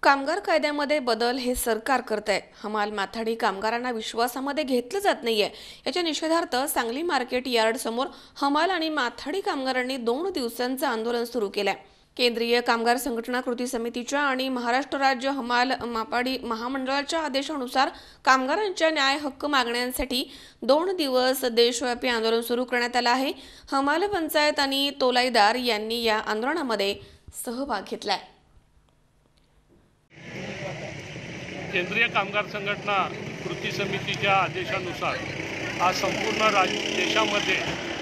कामगार कायद्यामध्ये बदल हे सरकार करतंय. हमाल माथाडी कामगारांना विश्वासामध्ये घेतलं जात नाहीये. याच्या निषेधार्थ सांगली मार्केट यार्ड समोर हमाल आणि माथाडी कामगारांनी 2 दिवसांचं आंदोलन सुरू केलंय. केंद्रीय कामगार संघटना कृती समितीच्या आणि महाराष्ट्र राज्य हमाल मापाडी महामंडळाच्या आदेशानुसार कामगारांच्या न्याय हक्क मागण्यांसाठी 2 दिवस देशव्यापी आंदोलन सुरू करण्यात आलं आहे. हमाल पंचायत आणि तोलाईदार यांनी या आंदोलनामध्ये सहभाग घेतलाय. केंद्रीय कामगार संघटना कृती समितीच्या आदेशानुसार आज संपूर्ण देशामध्ये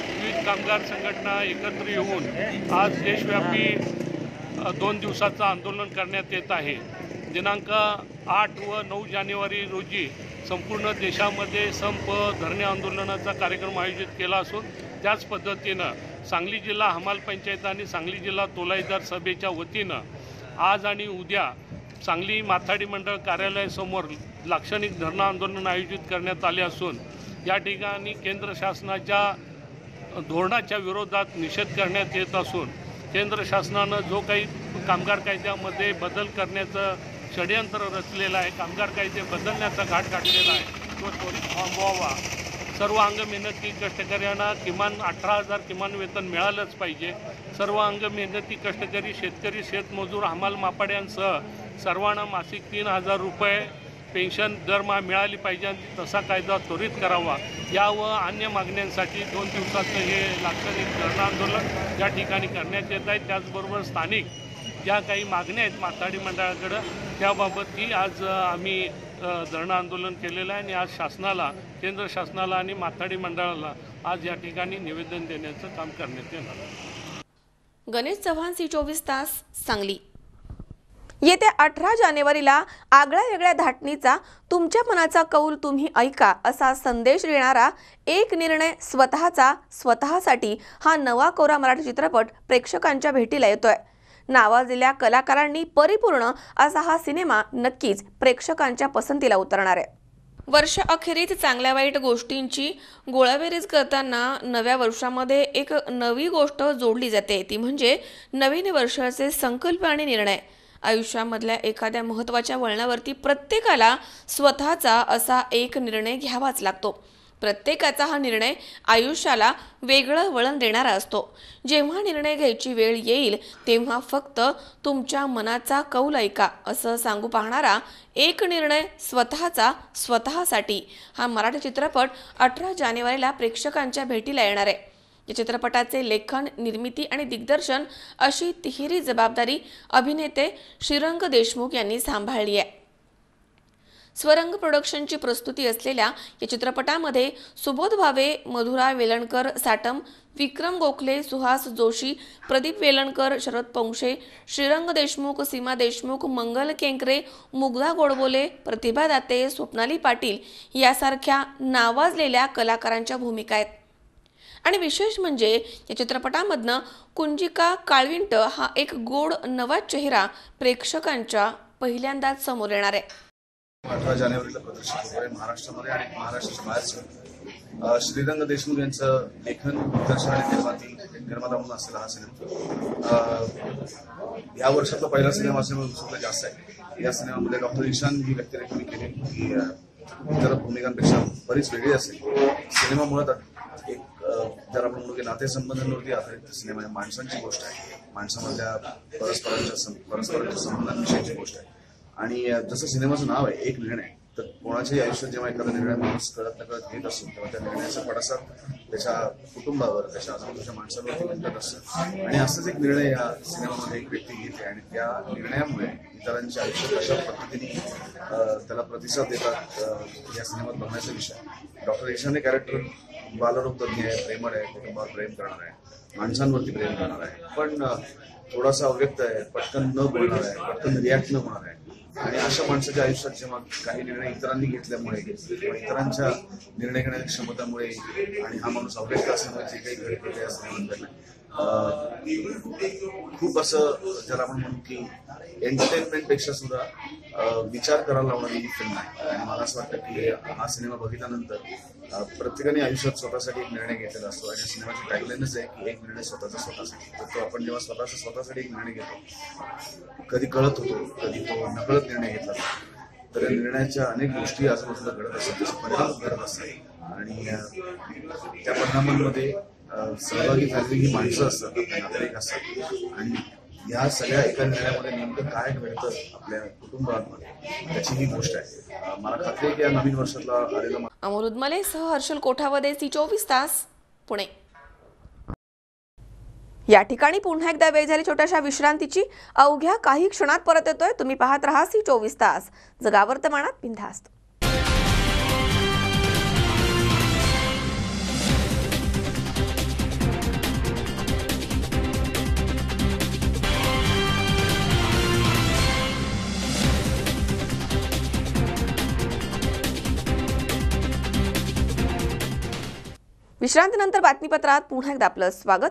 विविध कामगार संघटना एकत्र येऊन आज देशव्यापी 2 दिवसाचं आंदोलन करण्यात येत आहे. दिनांक 8 व 9 जानेवारी रोजी संपूर्ण देशामध्ये संप धरणे आंदोलनाचा कार्यक्रम आयोजित केला असून त्याच पद्धतीनं सांगली जिल्हा हमाल पंचायत आणि सांगली जिल्हा तोलाईदार सभेच्या वतीनं आज आणि उद्या सांगली माथाडी मंडळ कार्यालयासमोर लाक्षणिक धरणं आंदोलन आयोजित करण्यात आले असून या ठिकाणी केंद्र शासनाच्या धोरणाच्या विरोधात निषेध करण्यात येत असून केंद्र शासनानं जो काही कामगार कायद्यामध्ये बदल करण्याचं षडयंत्र रचलेलं आहे, कामगार कायदे बदलण्याचा घाट घातलेला आहे, तो त्वरित थांबवावा. सर्व अंग मेहनती कष्टकऱ्यांना किमान 18,000 किमान वेतन मिळालंच पाहिजे. सर्व अंग मेहनती कष्टकरी शेतकरी शेतमजूर हमाल मापाड्यांसह सर्वांना मासिक 3,000 रुपये पेन्शन दरमहा मिळाली पाहिजे आणि तसा कायदा त्वरित करावा. या व अन्य मागण्यांसाठी 2 दिवसाचं हे लाक्षणिक धरणं आंदोलन या ठिकाणी करण्यात येत आहे. त्याचबरोबर स्थानिक ज्या काही मागण्या आहेत माथाडी मंडळाकडं त्याबाबतही आज आम्ही धरणं आंदोलन केलेलं आहे आणि आज शासनाला केंद्र शासनाला आणि माथाडी मंडळाला आज या ठिकाणी निवेदन देण्याचं काम करण्यात येणार आहे. गणेश चव्हाण, C24 तास, सांगली. येत्या 18 जानेवारीला आगळ्या वेगळ्या धाटणीचा तुमच्या मनाचा कौल तुम्ही ऐका असा संदेश देणारा एक निर्णय स्वतःसाठी हा नवा कोरा मराठी चित्रपट प्रेक्षकांच्या भेटीला येतोय. नावाजलेल्या कलाकारांनी परिपूर्ण असा हा सिनेमा नक्कीच प्रेक्षकांच्या पसंतीला उतरणार आहे. वर्षअखेरीत चांगल्या वाईट गोष्टींची गोळाबेरीज करताना नव्या वर्षामध्ये एक नवी गोष्ट जोडली जाते, ती म्हणजे नवीन वर्षाचे संकल्प आणि निर्णय. आयुष्यामधल्या एखाद्या महत्त्वाच्या वळणावरती प्रत्येकाला स्वतःचा असा एक निर्णय घ्यावाच लागतो. प्रत्येकाचा हा निर्णय आयुष्याला वेगळं वळण देणारा असतो. जेव्हा निर्णय घ्यायची वेळ येईल तेव्हा फक्त तुमच्या मनाचा कौल ऐका असं सांगू पाहणारा एक निर्णय स्वतःचा स्वतःसाठी हा मराठी चित्रपट 18 जानेवारीला प्रेक्षकांच्या भेटीला येणार आहे. या चित्रपटाचे लेखन, निर्मिती आणि दिग्दर्शन अशी तिहेरी जबाबदारी अभिनेते श्रीरंग देशमुख यांनी सांभाळली आहे. स्वरंग प्रोडक्शनची प्रस्तुती असलेल्या या चित्रपटामध्ये सुबोध भावे, मधुरा वेलणकर साटम, विक्रम गोखले, सुहास जोशी, प्रदीप वेलणकर, शरद पंक्षे, श्रीरंग देशमुख, सीमा देशमुख, मंगल केंकरे, मुग्धा गोडबोले, प्रतिभा दाते, स्वप्नाली पाटील यासारख्या नावाजलेल्या कलाकारांच्या भूमिका आहेत. आणि विशेष म्हणजे या चित्रपटामधनं कुंजिका काळविंट हा एक गोड नवा चेहरा प्रेक्षकांच्या पहिल्यांदाच समोर येणार आहे. 18 जानेवारीला प्रदर्शित होत आहे महाराष्ट्रामध्ये आणि महाराष्ट्राच्या बाहेर. श्रीरंग देशमुख यांचं लेखन, दिग्दर्शन आणि निर्माता म्हणून असलेला हा सिनेमा या वर्षातला पहिला सिनेमा असल्यामुळे उत्सुकता जास्त आहे. या सिनेमामध्ये डॉक्टर ईशान ही व्यक्तिरेखा मी केली की इतर भूमिकांपेक्षा बरीच वेगळी असेल. सिनेमा मुळात एक जर आपण म्हणू की नातेसंबंधांवरती आधारित सिनेमा आहे. माणसांची गोष्ट आहे, माणसामधल्या परस्परांच्या संबंधांविषयीची गोष्ट आहे. आणि जसं सिनेमाचं नाव आहे एक निर्णय, तर कोणाच्याही आयुष्यात जेव्हा एखादा निर्णय माणूस कळत नकळत घेत असतो तेव्हा त्या निर्णयाचा पडसाद त्याच्या कुटुंबावर, त्याच्या आजूबाजूच्या माणसांवरती निघत असतं. आणि असाच एक निर्णय या सिनेमामध्ये एक व्यक्ती घेते आणि त्या निर्णयामुळे इतरांच्या आयुष्यात कशा पद्धतीने त्याला प्रतिसाद देतात या सिनेमात बघण्याचा विषय. डॉक्टर ईशान हे कॅरेक्टर बालरोग तज्ञ आहे, प्रेमळ आहे, कुटुंबावर प्रेम करणार आहे, माणसांवरती प्रेम करणार आहे, पण थोडासा अव्यक्त आहे, पटकन न बोलणार आहे, पटकन रिॲक्ट न होणार आहे. आणि अशा माणसाच्या आयुष्यात जेव्हा काही निर्णय इतरांनी घेतल्यामुळे किंवा इतरांच्या निर्णय घेण्याच्या क्षमतामुळे आणि हा माणूस अव्यक्त असल्यामुळे जे काही घडत होते या सिनेमांकडनं खूप असं ज्याला आपण म्हणू की एंटरटेनमेंटपेक्षा सुद्धा विचार करायला लावणारी ही फिल्म आहे. आणि मला असं वाटतं की हा सिनेमा बघितल्यानंतर प्रत्येकाने आयुष्यात स्वतःसाठी एक निर्णय घेतलेला असतो. आणि सिनेमाची टॅगलाईनच आहे की एक निर्णय स्वतःचा स्वतःसाठी. तर तो आपण जेव्हा स्वतःसाठी एक निर्णय घेतो, कधी कळत होतो, कधी तो नकळत निर्णय घेतला जातो, तर या निर्णयाच्या अनेक गोष्टी आजूबाजूला घडत असतात, त्याचे परिणाम घडत असतात. आणि त्या परिणामांमध्ये सहभागी झालेली ही माणसं असतात, आपले नागरिक असतात. आणि या सगळ्या एका निर्णयामध्ये नेमकं काय घडतं आपल्या कुटुंबामध्ये त्याची ही गोष्ट आहे. मला खात्री आहे की या नवीन वर्षातला आलेला. अमोल उदमले सह हर्षल कोठावदे, C24 तास, पुणे. या ठिकाणी पुन्हा एकदा वेळ झाली छोट्याशा विश्रांतीची. अवघ्या काही क्षणात परत येतोय. तुम्ही पाहत राहा C24 तास, जगा वर्तमानात बिनधास्त. विश्रांतीनंतर बातमीपत्रात पुन्हा एकदा आपलं स्वागत.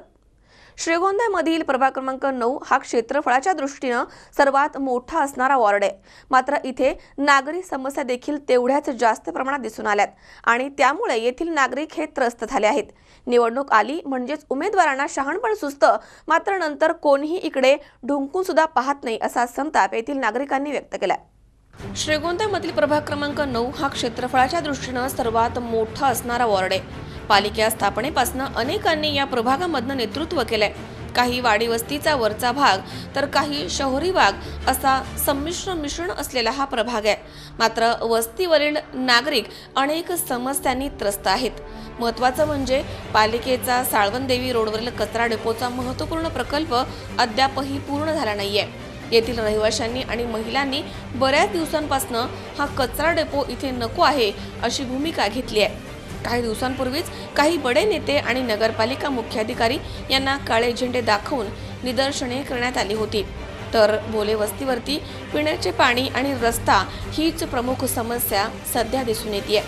श्रीगोंद्यामधील प्रभाग क्रमांक 9 हा क्षेत्रफळाच्या दृष्टीनं सर्वात मोठा असणारा वॉर्ड आहे. मात्र इथे नागरी समस्या देखील तेवढ्याच जास्त प्रमाणात दिसून आल्यात आणि त्यामुळे येथील नागरिक हे त्रस्त झाले आहेत. निवडणूक आली म्हणजेच उमेदवारांना शहाणपण सुचतं, मात्र नंतर कोणीही इकडे ढुंकून सुद्धा पाहत नाही असा संताप येथील नागरिकांनी व्यक्त केला. श्रीगोंद्यामधील प्रभाग क्रमांक 9 हा क्षेत्रफळाच्या दृष्टीनं सर्वात मोठा असणारा वॉर्ड आहे. पालिका स्थापनेपासून अनेकांनी या प्रभागामधनं नेतृत्व केलंय. काही वाडी वस्तीचा वरचा भाग तर काही शहरी भाग असा संमिश्र मिश्रण असलेला हा प्रभाग आहे. मात्र वस्तीवरील नागरिक अनेक समस्यांनी त्रस्त आहेत. महत्त्वाचं म्हणजे पालिकेचा साळवणदेवी रोडवरील कचरा डेपोचा महत्त्वपूर्ण प्रकल्प अद्यापही पूर्ण झाला नाहीये. येथील रहिवाशांनी आणि महिलांनी बऱ्याच दिवसांपासून हा कचरा डेपो इथे नको आहे अशी भूमिका घेतली आहे. काही दिवसांपूर्वीच काही बडे नेते आणि नगरपालिका मुख्याधिकारी यांना काळे झेंडे दाखवून निदर्शने करण्यात आली होती. तर भोले वस्तीवरती पिण्याचे पाणी आणि रस्ता हीच प्रमुख समस्या सध्या दिसून येते.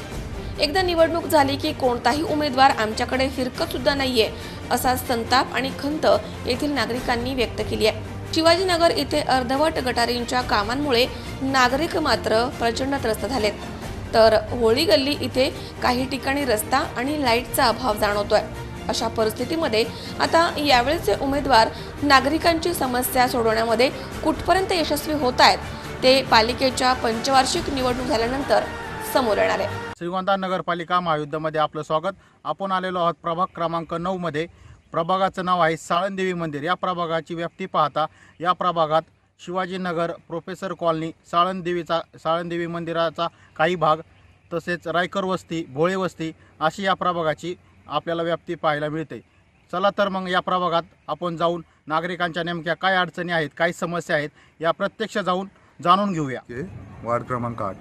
एकदा निवडणूक झाली की कोणताही उमेदवार आमच्याकडे फिरकत सुद्धा नाहीये असा संताप आणि खंत येथील नागरिकांनी व्यक्त केली आहे. शिवाजीनगर इथे अर्धवट गटारींच्या कामांमुळे नागरिक मात्र प्रचंड त्रस्त झालेत. तर होळी गल्ली इथे काही ठिकाणी रस्ता आणि लाईटचा अभाव जाणवतोय. अशा परिस्थितीमध्ये आता यावेळेचे उमेदवार नागरिकांची समस्या सोडवण्यामध्ये कुठपर्यंत यशस्वी होत आहेत ते पालिकेच्या पंचवार्षिक निवडणूक झाल्यानंतर समोर येणार आहे। श्रीगोंदा नगरपालिका महायुद्धामध्ये आपलं स्वागत। आपण आलेलो आहोत प्रभाग क्रमांक 9 मध्ये। प्रभागाचं नाव आहे साळणदेवी मंदिर। या प्रभागाची व्याप्ती पाहता या प्रभागात शिवाजीनगर, प्रोफेसर कॉलनी, साळणदेवी मंदिराचा काही भाग, तसेच रायकर वस्ती, भोळे वस्ती अशी या प्रभागाची आपल्याला व्याप्ती पाहायला मिळते। चला तर मग या प्रभागात आपण जाऊन नागरिकांच्या नेमक्या काय अडचणी आहेत, काय समस्या आहेत या प्रत्यक्ष जाऊन जाणून घेऊया। वार्ड क्रमांक 8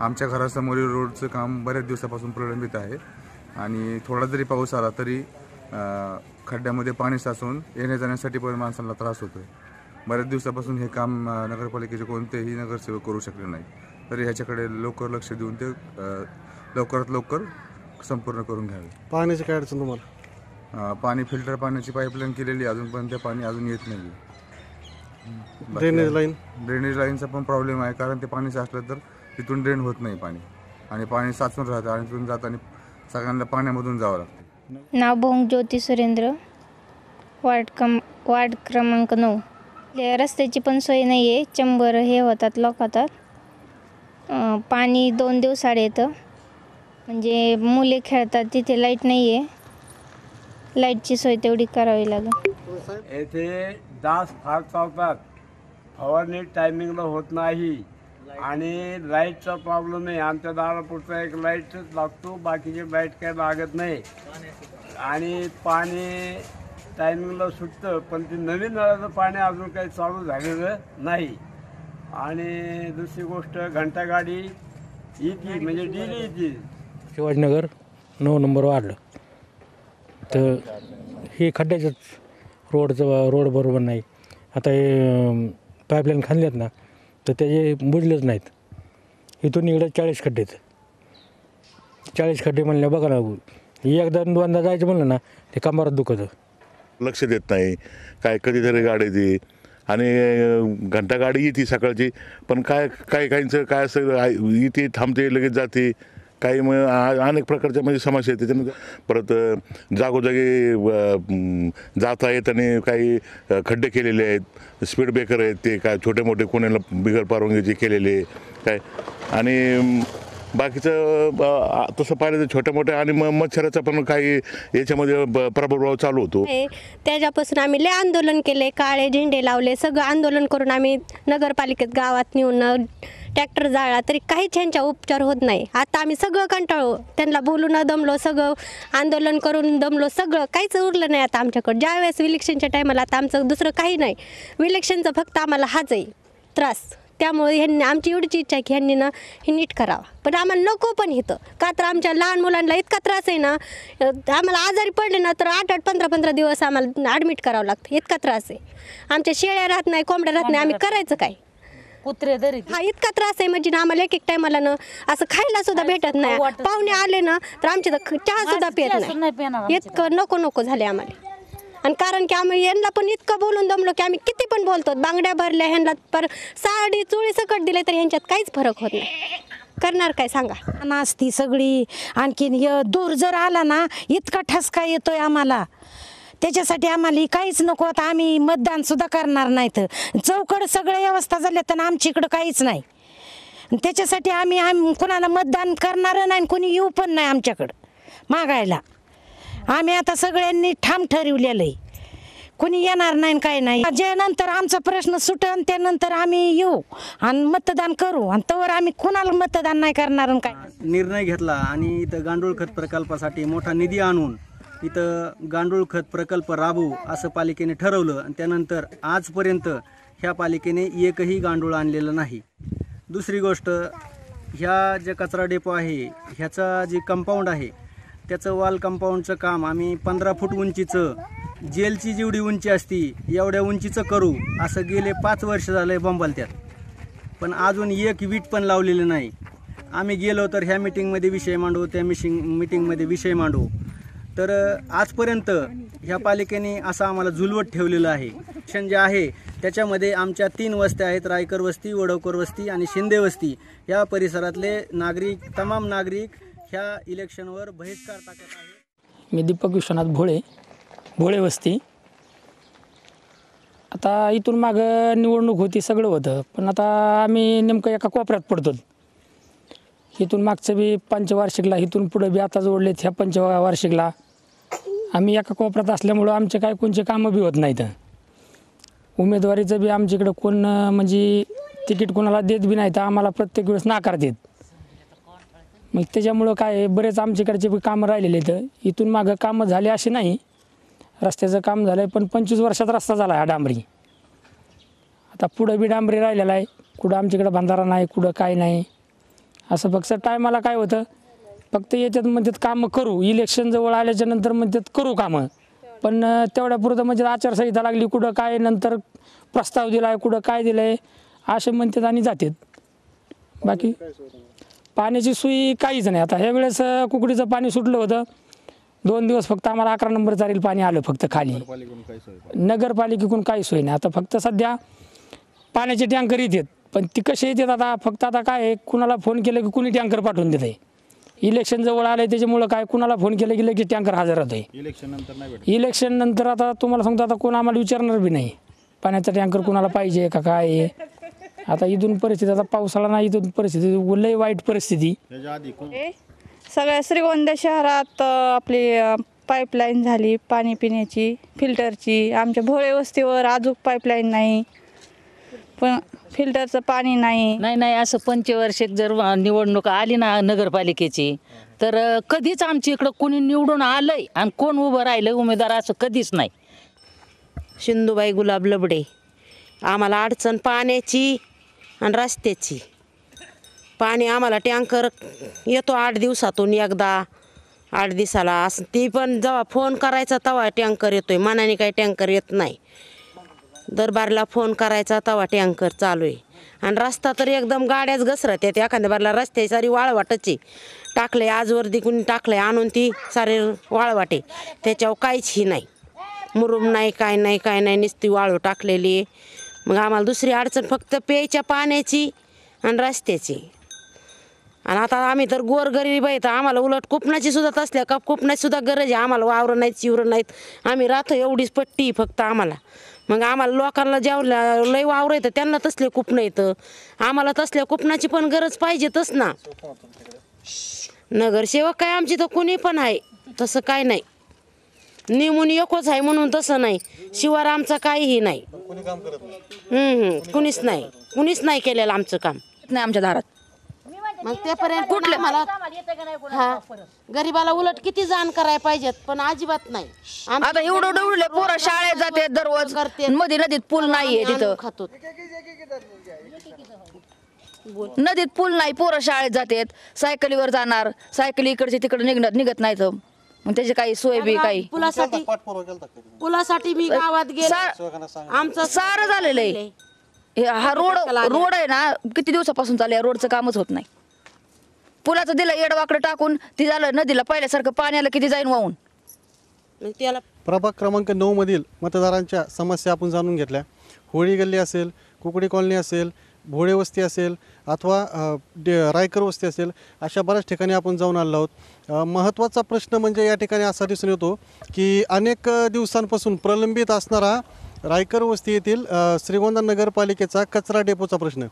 आमच्या घरासमोरील रोडचं काम बऱ्याच दिवसापासून प्रलंबित आहे आणि थोडा जरी पाऊस आला तरी खड्ड्यामध्ये पाणी साचून येण्या जाण्यासाठी पण माणसांना त्रास होतो आहे। बऱ्याच दिवसापासून हे काम नगरपालिकेचे कोणतेही नगरसेवक करू शकले नाही, तरी ह्याच्याकडे लवकर लक्ष देऊन ते लवकरात लवकर संपूर्ण करून घ्यावे। पाण्याची काय अडचण तुम्हाला? पाणी फिल्टर पाण्याची पाईपलाईन केलेली, अजून पण ते पाणी अजून येत नाही। ड्रेनेज लाईनचा पण प्रॉब्लेम आहे, कारण ते पाणी साचलं तर तिथून ड्रेन होत नाही पाणी आणि पाणी साचून राहतं आणि तिथून जाताना सगळ्यांना पाण्यामधून जावं लागतं। नाव भोंग ज्योती सुरेंद्र, वार्ड क्रमांक 9। रस्त्याची पण सोय नाही आहे, चंबर हे होतात, लॉक होतात। पाणी 2 दिवसाआड येतं, म्हणजे मुले खेळतात तिथे लाईट नाही आहे, लाईटची सोय तेवढी करावी लागेल। येथे डास फार चावतात, फवारणी टायमिंगला होत नाही आणि लाईटचा प्रॉब्लेम आहे। आमच्या दारापुरता एक लाईटच लागतो, बाकीचे लाईट काही लागत नाही आणि पाणी टायमिंगला सुटतं, पण ते नवीन नळाचं पाणी अजून काही चालू झालेलं नाही। आणि दुसरी गोष्ट, घंटागाडी येते म्हणजे डेली येते। शिवाजीनगर 9 नंबर वाढलं तर हे खड्ड्याचंच रोड बरोबर नाही। आता हे पाईपलाईन खांदल्यात ना तर त्याचे बुजलेच नाहीत। इथून इकडे 40 खड्डे आहेत। 40 खड्डे म्हणले बघा ना, एकदा दोनदा जायचं म्हणलं ना ते कंबरात दुखतं। लक्ष देत नाही, काय कधीतरी गाडी येते आणि घंटा गाडी येते सकाळची, पण काहींचं काय असं येते थांबते लगेच जाते, काही मग अनेक प्रकारच्या म्हणजे समस्या आहेत। त्याच्यानंतर परत जागोजागी जाता येत आणि काही खड्डे केलेले आहेत, स्पीड ब्रेकर आहेत ते काय छोटे मोठे कोणाला बिगर परवानगीचे केलेले काय, आणि बाकीचं तसं पाहिलं तर छोट्या मोठ्या आणि मच्छराचा पण काही याच्यामध्ये प्रादुर्भाव चालू होतो। त्याच्यापासून आम्ही लय आंदोलन केले, काळे झेंडे लावले, सगळं आंदोलन करून आम्ही नगरपालिकेत गावात नेऊन ट्रॅक्टर जाळला, तरी काहीच ह्यांचा उपचार होत नाही। आता आम्ही सगळं कंटाळलो, त्यांना बोलून दमलो, सगळं आंदोलन करून दमलो, सगळं काहीच उरलं नाही आता आमच्याकडं। ज्यावेळेस इलेक्शनच्या टायमाला आता आमचं दुसरं काही नाही, इलेक्शनचं फक्त आम्हाला हाच आहे त्रास। त्यामुळे ह्यांनी आमची एवढीच इच्छा आहे की ह्यांनी ना हे नीट करावं, पण आम्हाला नको पण इथं, का तर आमच्या लहान मुलांना इतका त्रास आहे ना, आम्हाला आजारी पडले ना तर 8-8 15-15 दिवस आम्हाला ॲडमिट करावं लागतं, इतका त्रास आहे। आमच्या शेळ्या राहत नाही, कोंबड्या राहत नाही, आम्ही करायचं काय? कुत्रे तरी हा इतका त्रास आहे म्हणजे ना आम्हाला एक टायमाला ना असं खायला सुद्धा भेटत नाही। पाहुणे आले ना तर आमच्या चहा सुद्धा पित नाही, इतकं नको झाले आम्हाला। आणि कारण की आम्ही यांना पण इतकं बोलून दमलो की आम्ही किती पण बोलतो, बांगड्या भरल्या ह्यांना, पर साडी चोळी सकट दिले तर ह्यांच्यात काहीच फरक होत नाही। करणार काय सांगा? नाचती सगळी, आणखीन दूर जर आला ना इतका ठसका येतोय आम्हाला, त्याच्यासाठी आम्हाला काहीच नको। आता आम्ही मतदान सुद्धा करणार नाहीत, चौकड सगळ्या व्यवस्था झाल्या तर आमच्या इकडं काहीच नाही। त्याच्यासाठी आम्ही कोणाला मतदान करणार नाही, कोणी येऊ पण नाही आमच्याकडं मागायला। आम्ही आता सगळ्यांनी ठाम ठरवलेलं आहे, कोणी येणार नाही काय नाही। ज्यानंतर आमचा प्रश्न सुटन त्यानंतर आम्ही येऊ आणि मतदान करू, आणि तोवर आम्ही कोणाला मतदान नाही करणार काय। निर्णय घेतला आणि इथं गांडूळ खत प्रकल्पासाठी मोठा निधी आणून इथं गांडूळ खत प्रकल्प राबवू असं पालिकेने ठरवलं, आणि त्यानंतर आजपर्यंत ह्या पालिकेने एकही गांडूळ आणलेलं नाही। दुसरी गोष्ट, ह्या जे कचरा डेपो आहे ह्याचा जे कंपाऊंड आहे त्याचं वॉल कंपाऊंडचं काम आम्ही 15 फूट उंचीचं, जेलची जेवढी उंची असती एवढ्या उंचीचं करू असं गेले 5 वर्ष झाले बोंबालत्यात, पण अजून एक वीट पण लावलेलं नाही। आम्ही गेलो तर ह्या मीटिंगमध्ये विषय मांडू, त्या मीटिंगमध्ये विषय मांडू, तर आजपर्यंत ह्या पालिकेने असं आम्हाला झुलवत ठेवलेलं आहे। शिक्षण जे आहे त्याच्यामध्ये आमच्या 3 वस्त्या आहेत, रायकर वस्ती, वडवकर वस्ती आणि शिंदे वस्ती। या परिसरातले तमाम नागरिक ह्या इलेक्शनवर बहिष्कार टाकत आहेत। मी दीपक विश्वनाथ भोळे वस्ती। आता इथून मागं निवडणूक होती, सगळं होतं, पण आता आम्ही नेमकं एका कोपऱ्यात पडतो। इथून मागचं बी पंचवार्षिकला, इथून पुढं बी आता जोडलेत ह्या पंचवार्षिकला. आम्ही एका कोपऱ्यात असल्यामुळं आमचे काय कोणचे कामं बी होत नाहीत. उमेदवारीचं बी आमच्याकडं कोण म्हणजे तिकीट कोणाला देत बी नाही, तर आम्हाला प्रत्येक वेळेस नाकार देत. मग त्याच्यामुळं काय बरेच आमच्याकडचे बी कामं राहिलेले आहेत. इथून मागं कामं झाले असे नाही, रस्त्याचं काम झालं आहे, पण 25 वर्षात रस्ता झाला आहे हा डांबरी. आता पुढं बी डांबरी राहिलेला आहे, कुठं आमच्याकडं बंधारा नाही, कुठं काय नाही. असं फक्त टायमाला काय होतं, फक्त याच्यात म्हणतात कामं करू, इलेक्शन जवळ आल्याच्या नंतर म्हणतात करू कामं, पण तेवढ्यापुरतं म्हणजे आचारसंहिता लागली, कुठं काय नंतर प्रस्ताव दिला आहे, कुठं काय दिलं आहे असे म्हणतात आणि जातात. बाकी पाण्याची सोयी काहीच नाही. आता ह्या वेळेस कुकडीचं पाणी सुटलं होतं, 2 दिवस फक्त आम्हाला 11 नंबर चारील पाणी आलं फक्त खाली. नगरपालिकेकडून काही सोय नाही. आता फक्त सध्या पाण्याचे टँकर येतात, पण ती कसे येतात आता, फक्त आता काय आहे, कुणाला फोन केलं की कुणी टँकर पाठवून देत आहे. इलेक्शन जवळ आलं आहे त्याच्यामुळं काय, कुणाला फोन केलं की लगेच टँकर हजर होत आहे. इलेक्शन नंतर आता तुम्हाला सांगतो, आता कोण आम्हाला विचारणार बी नाही पाण्याचा टँकर कुणाला पाहिजे का काय आहे. आता इथून परिस्थिती, आता पावसाळा नाही, इथून परिस्थिती लई वाईट परिस्थिती. सगळ्या श्रीगोंदा शहरात आपली पाईपलाईन झाली पाणी पिण्याची, फिल्टरची. आमच्या भोळे वस्तीवर अजून पाईपलाईन नाही, पण फिल्टरचं पाणी नाही. असं पंचवार्षिक जर निवडणूक आली ना नगरपालिकेची, तर कधीच आमच्या इकडं कोणी निवडून आलंय आणि कोण उभं राहिलं उमेदवार असं कधीच नाही. शिंदूबाई गुलाब लबडे. आम्हाला अडचण पाण्याची आणि रस्त्याची. पाणी आम्हाला टँकर येतो 8 दिवसातून एकदा, 8 दिवसाला असं. ती पण जेव्हा फोन करायचा तेव्हा टँकर येतोय, मनाने काही टँकर येत नाही. दरबारला फोन करायचा तेव्हा टँकर चालू आहे. आणि रस्ता तर एकदम गाड्याच घसरत आहेत. एखाद्या बारला रस्त्याची सारी वाळवाटची टाकले, आजवरती कुणी टाकले आणून ती सारे वाळवाटे, त्याच्यावर काहीच ही नाही, मुरुम नाही, काय नाही, नुसती वाळू टाकलेली आहे. मग आम्हाला दुसरी अडचण फक्त प्यायच्या पाण्याची आणि रस्त्याची. आणि आता आम्ही तर गोरगरीब आहे, तर आम्हाला उलट कुपनाची सुद्धा तसल्या का कुपनाची सुद्धा गरज आहे. आम्हाला वावरं नाहीत, शिवरं नाहीत, आम्ही राहतो एवढीच पट्टी फक्त आम्हाला. मग आम्हाला लोकांना जेवढ्या लय वावर येतं त्यांना तसले कुपनं येतं, आम्हाला तसल्या कुपनाची पण गरज पाहिजेतच ना. नगरसेवक काय आमची तर कोणी पण आहे, तसं काय नाही. नेमून एकच आहे म्हणून तसं नाही. शिवार आमचा काहीही नाही. कुणीच नाही केलेलं आमचं काम नाही आमच्या दारात. मग तेपर्यंत कुठलं मला गरीबाला उलट किती जाण करायला पाहिजेत, पण अजिबात नाही. आता एवढे पोरं शाळेत जाते दररोज, मध्ये नदीत पूल नाहीये तिथं. नदीत पूल नाही, पोरं शाळेत जातात, सायकलीवर जाणार, सायकली इकडचे तिकडे निघत नाही तर मग त्याची काही सोय बी काही. पुलासाठी मी गावात गेले, आमचं सारं झालेलं आहे. हा रोड आहे ना, किती दिवसापासून चालू आहे, रोडचं कामच होत नाही. पुलाचं दिलं येडवाकडं टाकून, ती झालं नदीला पहिल्यासारखं पाणी आलं किती जाईन वाहून. प्रभाग क्रमांक 9 मधील मतदारांच्या समस्या आपण जाणून घेतल्या. होळी गल्ली असेल, कुकडी कॉलनी असेल, भोळे वस्ती असेल अथवा रायकर वस्ती असेल, अशा बऱ्याच ठिकाणी आपण जाऊन आलो आहोत. महत्त्वाचा प्रश्न म्हणजे या ठिकाणी असा दिसून येतो की अनेक दिवसांपासून प्रलंबित असणारा रायकर वस्ती येथील श्रीगोंदा नगरपालिकेचा कचरा डेपोचा प्रश्न.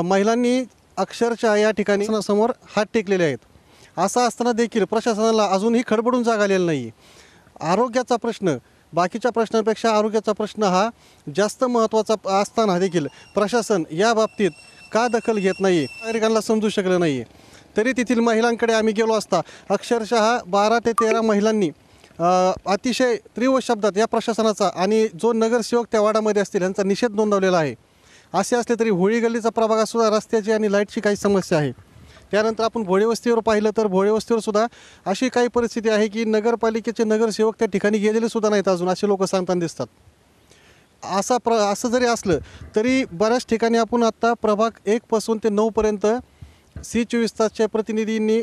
महिलांनी अक्षरशः या ठिकाणी समोर हात टेकलेले आहेत. असं असताना देखील प्रशासनाला अजूनही खडबडून जाग आलेला नाही. आरोग्याचा प्रश्न, बाकीच्या प्रश्नांपेक्षा आरोग्याचा प्रश्न हा जास्त महत्त्वाचा असताना देखील प्रशासन या बाबतीत का दखल घेत नाही, नागरिकांना समजू शकलं नाही. तरी तेथील महिलांकडे आम्ही गेलो असता अक्षरशः 12 ते 13 महिलांनी अतिशय तीव्र शब्दात या प्रशासनाचा आणि जो नगरसेवक त्या वार्डामध्ये असतील यांचा निषेध नोंदवलेला आहे. असे असले तरी होळी गल्लीचा प्रभागातसुद्धा रस्त्याची आणि लाईटची काही समस्या आहे. त्यानंतर आपण भोळे वस्तीवर पाहिलं तर भोळे वस्तीवर सुद्धा अशी काही परिस्थिती आहे की नगरपालिकेचे नगरसेवक त्या ठिकाणी गेलेले सुद्धा नाहीत अजून, असे लोक सांगताना दिसतात. असं जरी असलं तरी बऱ्याच ठिकाणी आपण आत्ता प्रभाग 1 पासून ते 9 पर्यंत C24 तासच्या प्रतिनिधींनी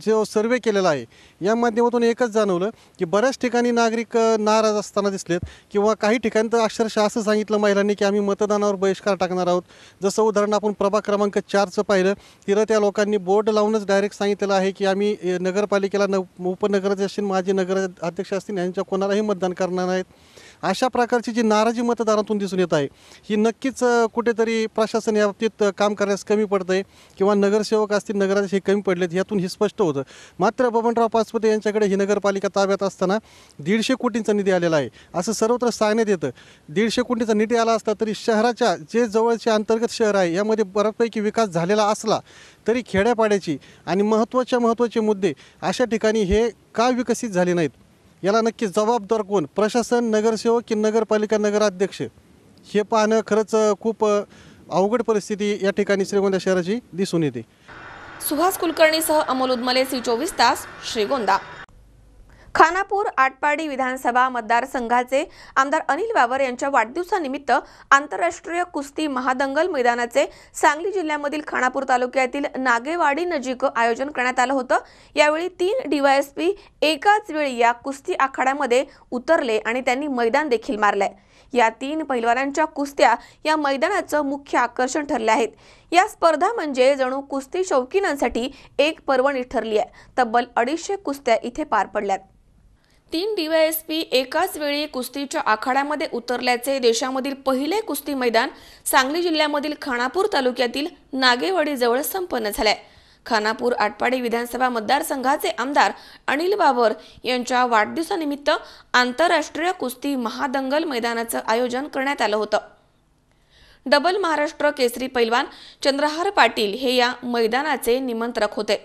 जो सर्वे केलेला आहे या माध्यमातून एकच जाणवलं की बऱ्याच ठिकाणी नागरिक नाराज असताना दिसलेत, किंवा काही ठिकाणी तर अक्षरशः असं सांगितलं महिलांनी की आम्ही मतदानावर बहिष्कार टाकणार आहोत. जसं उदाहरण आपण प्रभाग क्रमांक 4चं पाहिलं, तिथं त्या लोकांनी बोर्ड लावूनच डायरेक्ट सांगितलेलं आहे की आम्ही नगरपालिकेला उपनगराध्यक्ष, माजी नगराध्यक्ष असतील यांच्या कोणालाही मतदान करणार नाहीत. अशा प्रकारची जी नाराजी मतदारातून दिसून येत आहे ही नक्कीच कुठेतरी प्रशासन या बाबतीत काम करण्यास कमी पडतं आहे किंवा नगरसेवक असतील नगराध्यक्ष हे कमी पडलेत यातून हे स्पष्ट होतं. मात्र बबनराव पाचपुते यांच्याकडे ही नगरपालिका ताब्यात असताना 150 कोटींचा निधी आलेला आहे असं सर्वत्र सांगण्यात येतं. 150 कोटींचा निधी आला असता तरी शहराच्या जे जवळचे अंतर्गत शहर आहे यामध्ये बऱ्यापैकी विकास झालेला असला तरी खेड्यापाड्याची आणि महत्त्वाचे मुद्दे अशा ठिकाणी हे का विकसित झाले नाहीत याला नक्की जबाबदार कोण, प्रशासन, नगरसेवक की नगरपालिका नगराध्यक्ष, हे पाहणं खरंच खूप अवघड परिस्थिती या ठिकाणी श्रीगोंदा शहराची दिसून येते. सुहास कुलकर्णीसह अमोल उदमले, C24 तास, श्रीगोंदा. खानापूर आटपाडी विधानसभा मतदारसंघाचे आमदार अनिल बाबर यांच्या वाढदिवसानिमित्त आंतरराष्ट्रीय कुस्ती महादंगल मैदानाचे सांगली जिल्ह्यामधील खानापूर तालुक्यातील नागेवाडी नजीक आयोजन करण्यात आलं होतं. यावेळी 3 DYSP एकाच वेळी या कुस्ती आखाड्यामध्ये उतरले आणि त्यांनी मैदान देखील मारले. या 3 पैलवानांच्या कुस्त्या या मैदानाचं मुख्य आकर्षण ठरले आहेत. या स्पर्धा म्हणजे जणू कुस्ती शौकीनांसाठी एक पर्वणी ठरली आहे. तब्बल 250 कुस्त्या इथे पार पडल्यात. 3 DYSP एकाच वेळी कुस्तीच्या आखाड्यामध्ये उतरल्याचे देशामधील पहिले कुस्ती मैदान सांगली जिल्ह्यामधील खानापूर तालुक्यातील नागेवाडीजवळ संपन्न झाले. खानापूर आटपाडी विधानसभा मतदारसंघाचे आमदार अनिल बाबर यांच्या वाढदिवसानिमित्त आंतरराष्ट्रीय कुस्ती महादंगल मैदानाचं आयोजन करण्यात आलं होतं. डबल महाराष्ट्र केसरी पैलवान चंद्रहार पाटील हे या मैदानाचे निमंत्रक होते.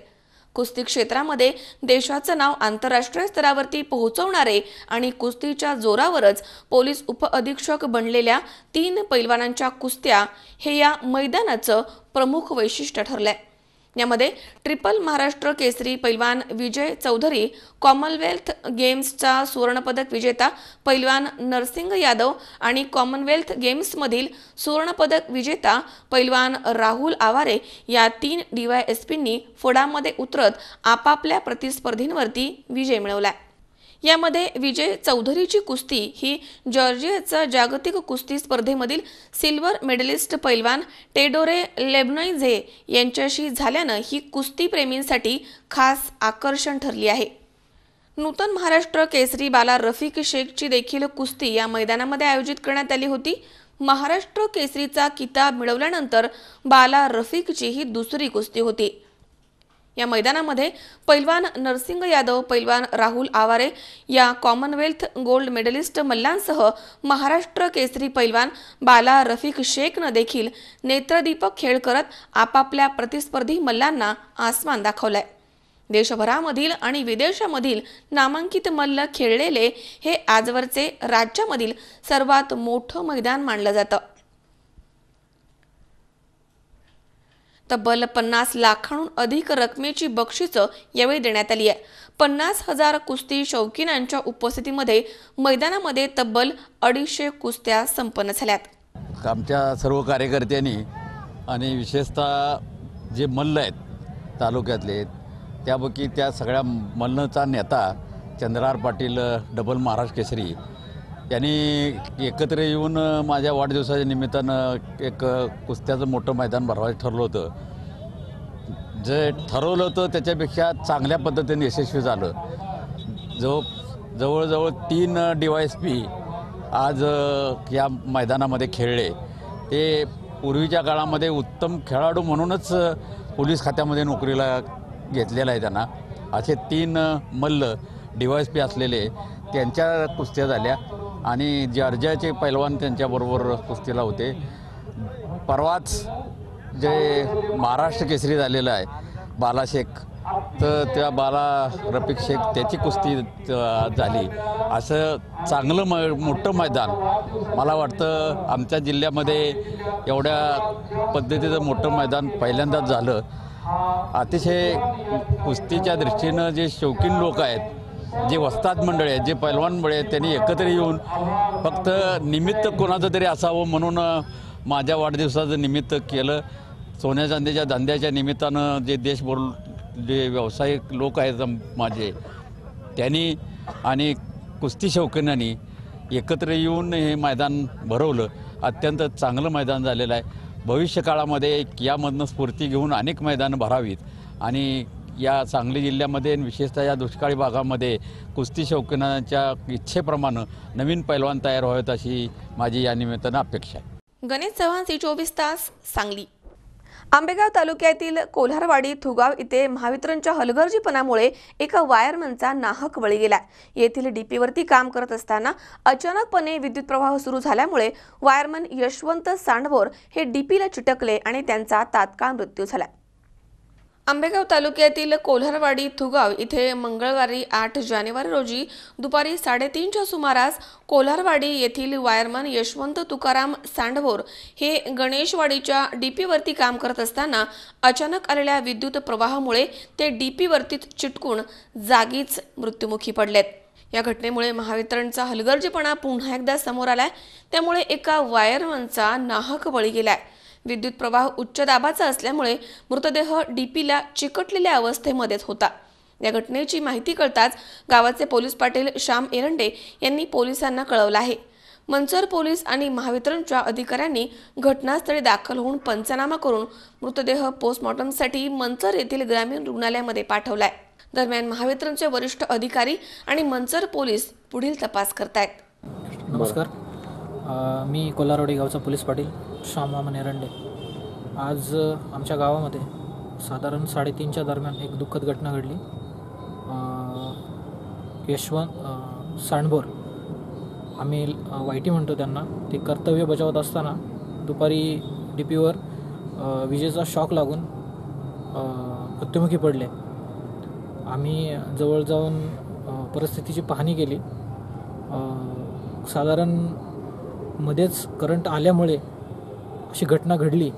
कुस्ती क्षेत्रामध्ये देशाचं नाव आंतरराष्ट्रीय स्तरावरती पोहोचवणारे आणि कुस्तीच्या जोरावरच पोलीस उपअधीक्षक बनलेल्या 3 पैलवानांच्या कुस्त्या हे या मैदानाचं प्रमुख वैशिष्ट्य ठरलंय. यामध्ये ट्रिपल महाराष्ट्र केसरी पैलवान विजय चौधरी, कॉमनवेल्थ गेम्सचा सुवर्णपदक विजेता पैलवान नरसिंग यादव आणि कॉमनवेल्थ गेम्समधील सुवर्णपदक विजेता पैलवान राहुल आवारे या 3 DYSPंनी फोडामध्ये उतरत आपापल्या प्रतिस्पर्धींवरती विजय मिळवला. यामध्ये विजय चौधरीची कुस्ती ही जॉर्जियाच्या जागतिक कुस्ती स्पर्धेमधील सिल्वर मेडलिस्ट पैलवान टेडोरे लेबनॉइझे यांच्याशी झाल्यानं ही कुस्ती प्रेमींसाठी खास आकर्षण ठरली आहे. नूतन महाराष्ट्र केसरी बाला रफिक शेखची देखील कुस्ती या मैदानामध्ये आयोजित करण्यात आली होती. महाराष्ट्र केसरीचा किताब मिळवल्यानंतर बाला रफिकची ही दुसरी कुस्ती होती. या मैदानामध्ये पैलवान नरसिंग यादव, पैलवान राहुल आवारे या Commonwealth gold medallist मल्लांसह Maharashtra Kesari पैलवान बाला रफिक शेखनं देखील नेत्रदीपक खेळ करत आपापल्या प्रतिस्पर्धी मल्लांना आसमान दाखवलाय. देशभरामधील आणि विदेशामधील नामांकित मल्ल खेळलेले हे आजवरचे राज्यामधील सर्वात मोठं मैदान मानलं जातं. तब्बल 50 लाखांहून अधिक रकमेची बक्षिसं यावेळी देण्यात आली आहे. 50,000 कुस्ती शौकीनांच्या उपस्थितीमध्ये मैदानामध्ये तब्बल 250 कुस्त्या संपन्न झाल्यात. आमच्या सर्व कार्यकर्त्यांनी आणि विशेषतः जे मल्ल आहेत तालुक्यातले त्यापैकी त्या सगळ्या मल्लचा नेता चंद्रहार पाटील डबल महाराष्ट्र केसरी यांनी एकत्र येऊन माझ्या वाढदिवसाच्या निमित्तानं एक कुस्त्याचं मोठं मैदान भरवायचं ठरलं होतं. जे ठरवलं होतं त्याच्यापेक्षा चांगल्या पद्धतीने यशस्वी झालं. जवळजवळ 3 DYSP आज या मैदानामध्ये खेळले. ते पूर्वीच्या काळामध्ये उत्तम खेळाडू म्हणूनच पोलीस खात्यामध्ये नोकरीला घेतलेलं आहे त्यांना. असे 3 मल्ल DYSP असलेले त्यांच्या कुस्त्या झाल्या आणि जॉर्जियाचे पैलवान त्यांच्याबरोबर कुस्तीला होते. परवाच जे महाराष्ट्र केसरी झालेलं आहे बाला शेख, तर त्या बाला रफिक शेख त्याची कुस्ती झाली. असं चांगलं मोठं मैदान मला वाटतं आमच्या जिल्ह्यामध्ये एवढ्या पद्धतीचं मोठं मैदान पहिल्यांदाच झालं. अतिशय कुस्तीच्या दृष्टीनं जे शौकीन लोक आहेत, जे वस्ताद मंडळी आहेत, जे पैलवान मंडळी आहेत, त्यांनी एकत्र येऊन फक्त निमित्त कोणाचं तरी असावं म्हणून माझ्या वाढदिवसाचं निमित्त केलं. सोन्या चांदीच्या धंद्याच्या निमित्तानं जे देशभर जे व्यावसायिक लोक आहेत माझे, त्यांनी आणि कुस्ती शौकीनांनी एकत्र येऊन हे मैदान भरवलं. अत्यंत चांगलं मैदान झालेलं आहे. भविष्य काळामध्ये यामधनं स्फूर्ती घेऊन अनेक मैदानं भरावीत आणि या सांगली जिल्ह्यामध्ये विशेषतः या दुष्काळी भागामध्ये कुस्ती शौकीनांच्या इच्छेप्रमाणे नवीन पैलवान तयार व्हावेत अशी माझी या निमित्तानं अपेक्षा आहे। गणेश चव्हाण, सी24 तास, सांगली। आंबेगाव तालुक्यातील कोल्हारवाडी थुगाव इथे महावितरणच्या हलगर्जीपणामुळे एका वायरमनचा नाहक बळी गेला। येथील डीपीवरती काम करत असताना अचानकपणे विद्युत प्रवाह सुरू झाल्यामुळे वायरमन यशवंत सांडभोर हे डीपीला चिटकले आणि त्यांचा तात्काळ मृत्यू झाला। आंबेगाव तालुक्यातील कोल्हारवाडी थुगाव इथे मंगळवारी 8 जानेवारी रोजी दुपारी 3:30च्या सुमारास कोल्हारवाडी येथील वायरमन यशवंत तुकाराम सांडभोर हे गणेशवाडीच्या डीपीवरती काम करत असताना अचानक आलेल्या विद्युत प्रवाहामुळे ते डीपीवरतीच चिटकून जागीच मृत्युमुखी पडलेत। या घटनेमुळे महावितरणचा हलगर्जीपणा पुन्हा एकदा समोर आलाय। त्यामुळे एका वायरमनचा नाहक बळी गेलाय। विद्युत प्रवाह उच्च दाबाचा असल्यामुळे मृतदेह डीपीला चिकटलेल्या अवस्थेमध्येच होता। या घटनेची माहिती कळताच गावाचे पोलीस पाटील श्याम एरंडे यांनी पोलिसांना कळवलं आहे। मंचर पोलीस आणि महावितरणच्या अधिकाऱ्यांनी घटनास्थळी दाखल होऊन पंचनामा करून मृतदेह पोस्टमॉर्टमसाठी मंचर येथील ग्रामीण रुग्णालयामध्ये पाठवलाय। दरम्यान महावितरणचे वरिष्ठ अधिकारी आणि मंचर पोलीस पुढील तपास करतायत। नमस्कार, मी कोल्हारवाडी गावचा पोलीस पाटील श्याम एरंडे। आज आमच्या गावामध्ये साधारण 3:30च्या दरम्यान एक दुःखद घटना घडली। यशवंत सांडभोर, आम्ही वाईटी म्हणतो त्यांना, ते कर्तव्य बजावत असताना दुपारी डीपीवर विजेचा शॉक लागून मृत्युमुखी पडले। आम्ही जवळ जाऊन परिस्थितीची पाहणी केली। साधारण मध्येच करंट आल्यामुळे अशी घटना घडली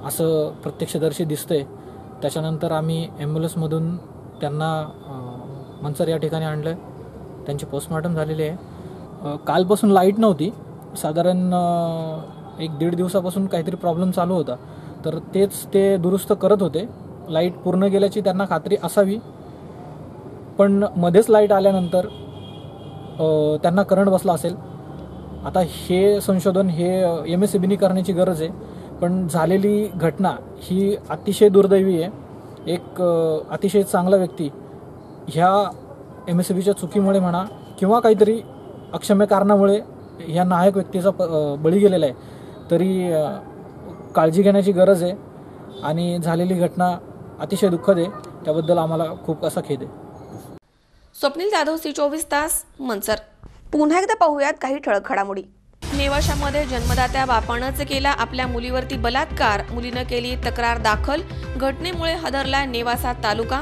असं प्रत्यक्षदर्शी दिसतंय। त्याच्यानंतर आम्ही ॲम्ब्युलन्समधून त्यांना मंचर या ठिकाणी आणलं। त्यांची पोस्टमॉर्टम झालेली आहे। कालपासून लाईट नव्हती, साधारण 1-1.5 दिवसापासून काहीतरी प्रॉब्लेम चालू होता, तर तेच ते दुरुस्त करत होते। लाईट पूर्ण गेल्याची त्यांना खात्री असावी, पण मध्येच लाईट आल्यानंतर त्यांना करंट बसला असेल। आता हे संशोधन MSEBनी करण्याची गरज आहे, पण झालेली घटना ही अतिशय दुर्दैवी आहे। एक अतिशय चांगला व्यक्ती ह्या MSEBच्या चुकीमुळे म्हणा किंवा काहीतरी अक्षम्य कारणामुळे ह्या नायक व्यक्तीचा बळी गेलेला आहे। तरी काळजी घेण्याची गरज आहे आणि झालेली घटना अतिशय दुःखद आहे, त्याबद्दल आम्हाला खूप असा खेद आहे। स्वप्नील जाधव, सी24 तास, मंचर। पुन्हा एकदा पाहूयात काही ठळक घडामोडी। नेवाशामध्ये जन्मदात्या बापानंच केला आपल्या मुलीवरती बलात्कार, मुलीनं केली तक्रार दाखल, घटनेमुळे हादरला नेवासा तालुका।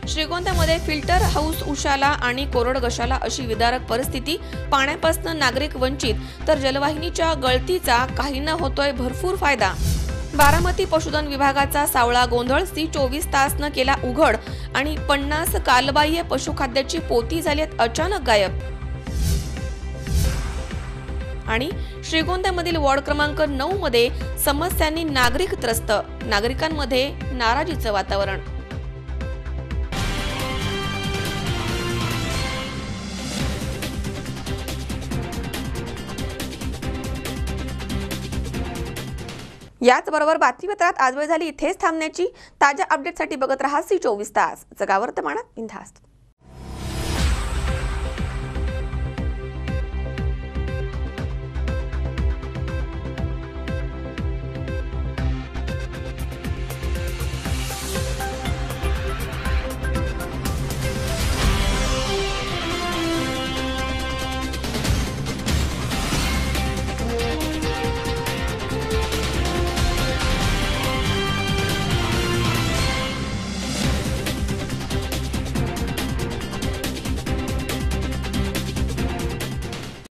श्रीगोंद्यामध्ये फिल्टर हाऊस उशाला आणि कोरड गशाला अशी विदारक परिस्थिती, पाण्यापासून नागरिक वंचित, तर जलवाहिनीच्या गळतीचा काहींना होतोय भरपूर फायदा। बारामती पशुधन विभागाचा सावळा गोंधळ, सी24 तासनं केला उघड आणि 50 कालबाह्य पशुखाद्याची पोती झालीत अचानक गायब। आणि श्रीगोंद्यामधील वॉर्ड क्रमांक 9 मध्ये समस्यांनी नागरिक त्रस्त, नागरिकांमध्ये नाराजीचं वातावरण। याचबरोबर बातमीपत्रात आज वेळ झाली इथेच थांबण्याची। ताज्या अपडेटसाठी बघत रहा सी24 तास, जगावर्तमान, इंधास्त।